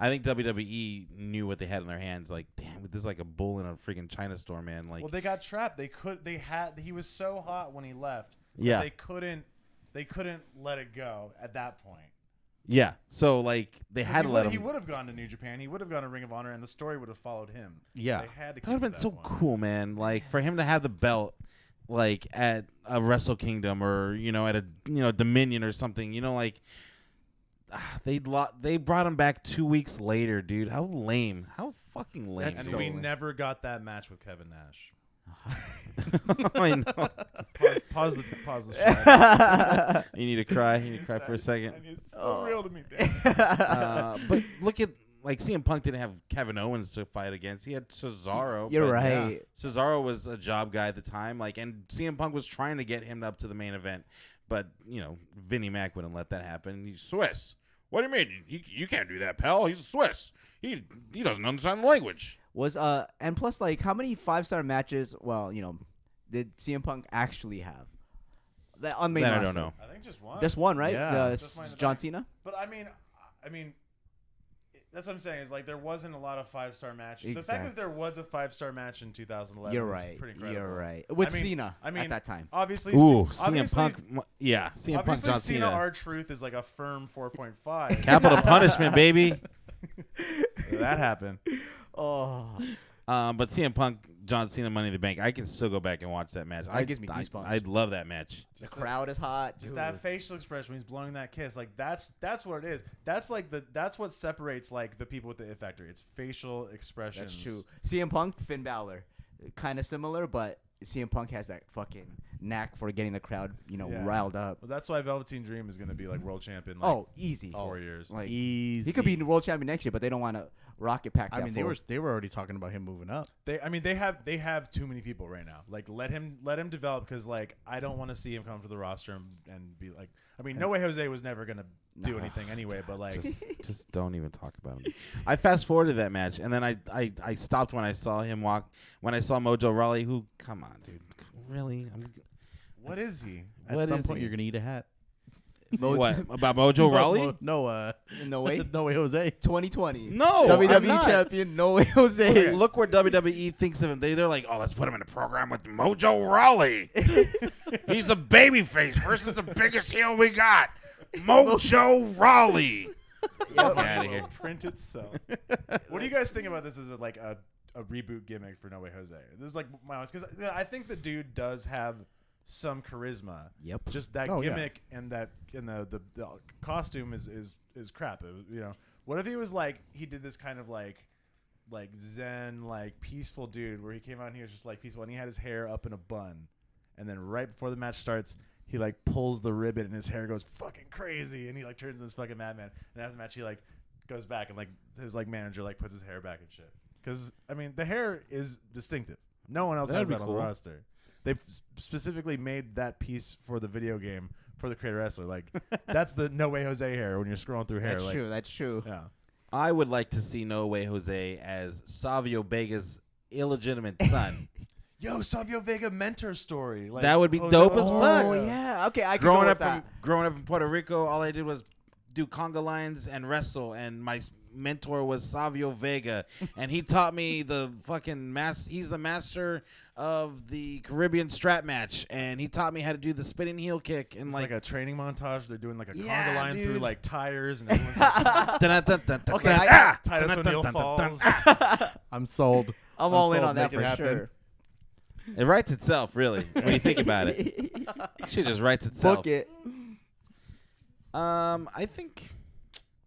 [SPEAKER 2] I think WWE knew what they had in their hands. Like, damn, this is like a bull in a freaking China store, man. Like,
[SPEAKER 4] Well, they got trapped. He was so hot when he left. that
[SPEAKER 2] Yeah.
[SPEAKER 4] They couldn't let it go at that point.
[SPEAKER 2] yeah. So like they
[SPEAKER 4] 'Cause
[SPEAKER 2] had to let
[SPEAKER 4] He
[SPEAKER 2] him.
[SPEAKER 4] would have gone to New Japan. He would have gone to Ring of Honor, and the story would have followed him.
[SPEAKER 1] yeah.
[SPEAKER 4] They had to.
[SPEAKER 2] That would have been
[SPEAKER 4] keep
[SPEAKER 2] so
[SPEAKER 4] that
[SPEAKER 2] cool, man. Like for him to have the belt, like at a Wrestle Kingdom or at a Dominion or something. Like they brought him back 2 weeks later, dude. How lame. How fucking lame.
[SPEAKER 3] That's
[SPEAKER 4] And
[SPEAKER 2] dude.
[SPEAKER 4] we never got that match with Kevin Nash.
[SPEAKER 2] I know.
[SPEAKER 4] Pause the show.
[SPEAKER 2] You need to cry. You need to cry for a second.
[SPEAKER 4] And it's still real to me, damn.
[SPEAKER 2] But look at like CM Punk didn't have Kevin Owens to fight against. He had Cesaro.
[SPEAKER 3] You're
[SPEAKER 2] but,
[SPEAKER 3] right.
[SPEAKER 2] yeah, Cesaro was a job guy at the time. Like, and CM Punk was trying to get him up to the main event, but Vinnie Mac wouldn't let that happen. He's Swiss. What do you mean? You can't do that, pal. He's Swiss. He doesn't understand the language.
[SPEAKER 3] And plus, like, how many 5-star matches? Well, did CM Punk actually have? On main
[SPEAKER 2] That I
[SPEAKER 3] roster?
[SPEAKER 2] don't know.
[SPEAKER 4] I think just one.
[SPEAKER 3] Just one, right?
[SPEAKER 1] Yeah.
[SPEAKER 4] Just one in the
[SPEAKER 3] John
[SPEAKER 4] back.
[SPEAKER 3] Cena.
[SPEAKER 4] But I mean, that's what I'm saying. Is like there wasn't a lot of 5-star matches. The fact
[SPEAKER 3] Exactly.
[SPEAKER 4] that there was a 5-star match in 2011
[SPEAKER 3] You're
[SPEAKER 4] is
[SPEAKER 3] right.
[SPEAKER 4] pretty incredible.
[SPEAKER 3] You're right. With
[SPEAKER 4] I mean-
[SPEAKER 3] Cena
[SPEAKER 4] I mean,
[SPEAKER 3] at that time.
[SPEAKER 4] Obviously,
[SPEAKER 2] Ooh, CM
[SPEAKER 4] obviously,
[SPEAKER 2] Punk. Yeah, CM Punk,
[SPEAKER 4] obviously,
[SPEAKER 2] John
[SPEAKER 4] Cena
[SPEAKER 2] Cena.
[SPEAKER 4] R-Truth is like a firm 4.5.
[SPEAKER 2] Capital punishment, baby.
[SPEAKER 4] That happened.
[SPEAKER 3] Oh,
[SPEAKER 2] But CM Punk, John Cena, Money in the Bank. I can still go back and watch that match.
[SPEAKER 3] That gives me goosebumps.
[SPEAKER 2] I'd love that match.
[SPEAKER 3] the crowd is hot.
[SPEAKER 4] Just
[SPEAKER 3] dude.
[SPEAKER 4] that facial expression when he's blowing that kiss, like that's what it is. That's like that's what separates like the people with the It Factor. It's facial expressions.
[SPEAKER 3] That's true. CM Punk, Finn Balor, kind of similar, but CM Punk has that fucking knack for getting the crowd,
[SPEAKER 4] Yeah.
[SPEAKER 3] riled up.
[SPEAKER 4] Well, that's why Velveteen Dream is going to be like world champion. Like,
[SPEAKER 3] Oh, easy.
[SPEAKER 4] 4 years.
[SPEAKER 3] Like
[SPEAKER 1] Easy.
[SPEAKER 3] he could be world champion next year, but they don't want to rocket pack.
[SPEAKER 1] I
[SPEAKER 3] that
[SPEAKER 1] mean,
[SPEAKER 3] full.
[SPEAKER 1] they were already talking about him moving up.
[SPEAKER 4] They have too many people right now. Like let him develop because like I don't want to see him come to the roster and be like. I mean, No Way Jose was never gonna do
[SPEAKER 3] No.
[SPEAKER 4] anything anyway. But like,
[SPEAKER 2] Just don't even talk about him. I fast forwarded that match, and then I stopped when I saw him walk. When I saw Mojo Rawley, who, come on, dude, really?
[SPEAKER 4] what is he?
[SPEAKER 1] At
[SPEAKER 2] What
[SPEAKER 1] some
[SPEAKER 2] is
[SPEAKER 1] point,
[SPEAKER 2] he?
[SPEAKER 1] you're gonna eat a hat.
[SPEAKER 2] What about Mojo Rawley?
[SPEAKER 1] No,
[SPEAKER 3] No way.
[SPEAKER 1] no way, Jose.
[SPEAKER 3] 2020.
[SPEAKER 2] No, I'm
[SPEAKER 3] WWE
[SPEAKER 2] not.
[SPEAKER 3] champion. No Way Jose.
[SPEAKER 2] Look where WWE thinks of him. They're like, oh, let's put him in a program with Mojo Rawley. He's a babyface versus the biggest heel we got, Mojo Rawley. Get out of here.
[SPEAKER 4] Print itself. What do you guys think about this as like a reboot gimmick for No Way Jose? This is like my honest because I think the dude does have some charisma.
[SPEAKER 3] Yep.
[SPEAKER 4] Just that
[SPEAKER 1] Oh, yeah.
[SPEAKER 4] gimmick and the costume is crap. What if he was like he did this kind of like zen like peaceful dude where he came out and he was just like peaceful and he had his hair up in a bun, and then right before the match starts he like pulls the ribbon and his hair goes fucking crazy and he like turns into this fucking madman, and after the match he like goes back and like his like manager like puts his hair back and shit, because I mean the hair is distinctive. No one else
[SPEAKER 2] That'd
[SPEAKER 4] has
[SPEAKER 2] be
[SPEAKER 4] that on
[SPEAKER 2] cool.
[SPEAKER 4] the roster. They've specifically made that piece for the video game for the creator wrestler. Like that's the No Way Jose hair when you're scrolling through hair.
[SPEAKER 3] That's
[SPEAKER 4] like,
[SPEAKER 3] true. That's true.
[SPEAKER 4] Yeah.
[SPEAKER 2] I would like to see No Way Jose as Savio Vega's illegitimate son.
[SPEAKER 4] Yo, Savio Vega mentor story. Like,
[SPEAKER 2] That would be
[SPEAKER 4] Jose
[SPEAKER 2] dope
[SPEAKER 4] was-
[SPEAKER 2] as fuck.
[SPEAKER 3] Oh yeah. Okay, I can
[SPEAKER 2] growing
[SPEAKER 3] go
[SPEAKER 2] up
[SPEAKER 3] with that.
[SPEAKER 2] growing up in Puerto Rico, all I did was do conga lines and wrestle, and my mentor was Savio Vega, and he taught me the fucking he's the master of the Caribbean strap match, and he taught me how to do the spinning heel kick and
[SPEAKER 4] It's like a training montage. They're doing like a
[SPEAKER 2] Yeah,
[SPEAKER 4] conga line through
[SPEAKER 2] dude.
[SPEAKER 4] like tires and everyone's like,
[SPEAKER 2] Dun-dun-dun-dun-dun.
[SPEAKER 3] Okay,
[SPEAKER 2] Ah!
[SPEAKER 4] Titus O'Neil falls.
[SPEAKER 1] I'm sold.
[SPEAKER 3] I'm all in
[SPEAKER 1] sold.
[SPEAKER 3] on that
[SPEAKER 1] Make it
[SPEAKER 3] for
[SPEAKER 1] happen.
[SPEAKER 3] sure.
[SPEAKER 2] It writes itself, really, when you think about it. It shit just writes itself.
[SPEAKER 3] Book it.
[SPEAKER 2] I think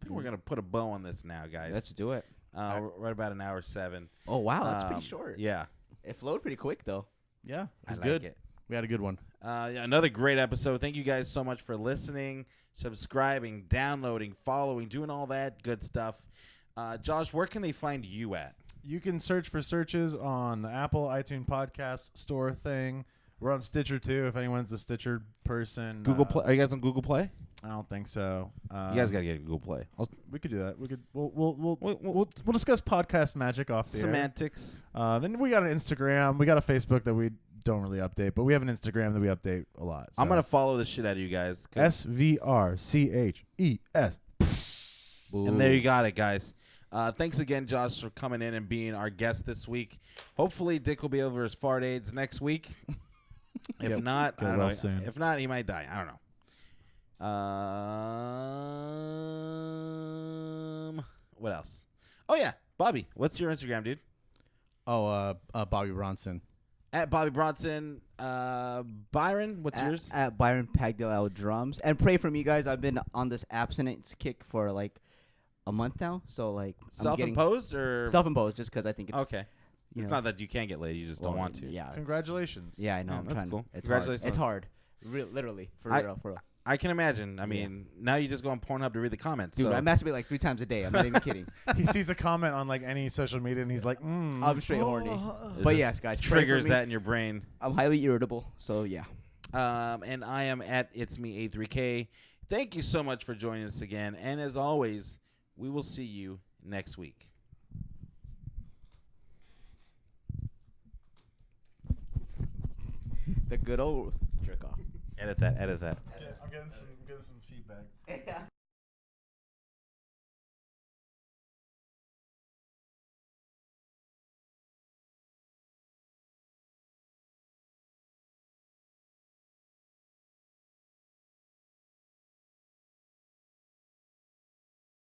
[SPEAKER 2] we're gonna put a bow on this now, guys.
[SPEAKER 3] Let's do it.
[SPEAKER 2] We're at about an hour 7.
[SPEAKER 3] Oh wow, that's pretty
[SPEAKER 2] Um,
[SPEAKER 3] short.
[SPEAKER 2] Yeah.
[SPEAKER 3] It flowed pretty quick though.
[SPEAKER 1] Yeah,
[SPEAKER 2] I
[SPEAKER 1] it's
[SPEAKER 2] like
[SPEAKER 1] good.
[SPEAKER 2] it.
[SPEAKER 1] We had a good one.
[SPEAKER 2] Yeah, another great episode. Thank you guys so much for listening, subscribing, downloading, following, doing all that good stuff. Josh, where can they find you at?
[SPEAKER 4] You can search for searches on the Apple iTunes podcast store thing. We're on Stitcher too. If anyone's a Stitcher person,
[SPEAKER 2] Google Play. Are you guys on Google Play?
[SPEAKER 4] I don't think so.
[SPEAKER 2] You guys gotta get Google Play.
[SPEAKER 4] We could do that. We could. We'll discuss podcast magic off the air.
[SPEAKER 2] Semantics.
[SPEAKER 4] Then we got an Instagram. We got a Facebook that we don't really update, but we have an Instagram that we update a lot. So.
[SPEAKER 2] I'm gonna follow the shit out of you guys.
[SPEAKER 4] SVRCHES.
[SPEAKER 2] And there you got it, guys. Thanks again, Josh, for coming in and being our guest this week. Hopefully, Dick will be over his fart AIDS next week. If not, I don't know.
[SPEAKER 4] Soon.
[SPEAKER 2] If not, he might die. I don't know. What else? Oh yeah, Bobby. What's your Instagram, dude?
[SPEAKER 1] Oh, Bobby Bronson.
[SPEAKER 2] At Bobby Bronson. Byron, what's yours?
[SPEAKER 3] At Byron Pagdale drums. And pray for me, guys. I've been on this abstinence kick for like a month now. So like
[SPEAKER 2] Self-imposed or
[SPEAKER 3] self-imposed, just because I think it's
[SPEAKER 2] okay. It's not that you can't get laid; you just don't want to.
[SPEAKER 3] Yeah.
[SPEAKER 4] Congratulations.
[SPEAKER 3] Yeah, I know.
[SPEAKER 2] Yeah,
[SPEAKER 3] I'm
[SPEAKER 2] that's
[SPEAKER 3] trying.
[SPEAKER 2] cool.
[SPEAKER 3] It's
[SPEAKER 2] Congratulations.
[SPEAKER 3] Hard. It's hard. Literally, for real.
[SPEAKER 2] I can imagine. I mean, now you just go on Pornhub to read the comments.
[SPEAKER 3] Dude,
[SPEAKER 2] so.
[SPEAKER 3] I masturbate like 3 times a day. I'm not even kidding.
[SPEAKER 4] He sees a comment on like any social media and he's like,
[SPEAKER 3] I'm straight horny.
[SPEAKER 2] It
[SPEAKER 3] But
[SPEAKER 2] just
[SPEAKER 3] yes, guys, pray for
[SPEAKER 2] triggers
[SPEAKER 3] me.
[SPEAKER 2] that in your brain.
[SPEAKER 3] I'm highly irritable, so yeah.
[SPEAKER 2] And I am at It's Me A3K. Thank you so much for joining us again. And as always, we will see you next week.
[SPEAKER 3] The good old jerk off.
[SPEAKER 2] Edit that.
[SPEAKER 4] I'm getting some feedback.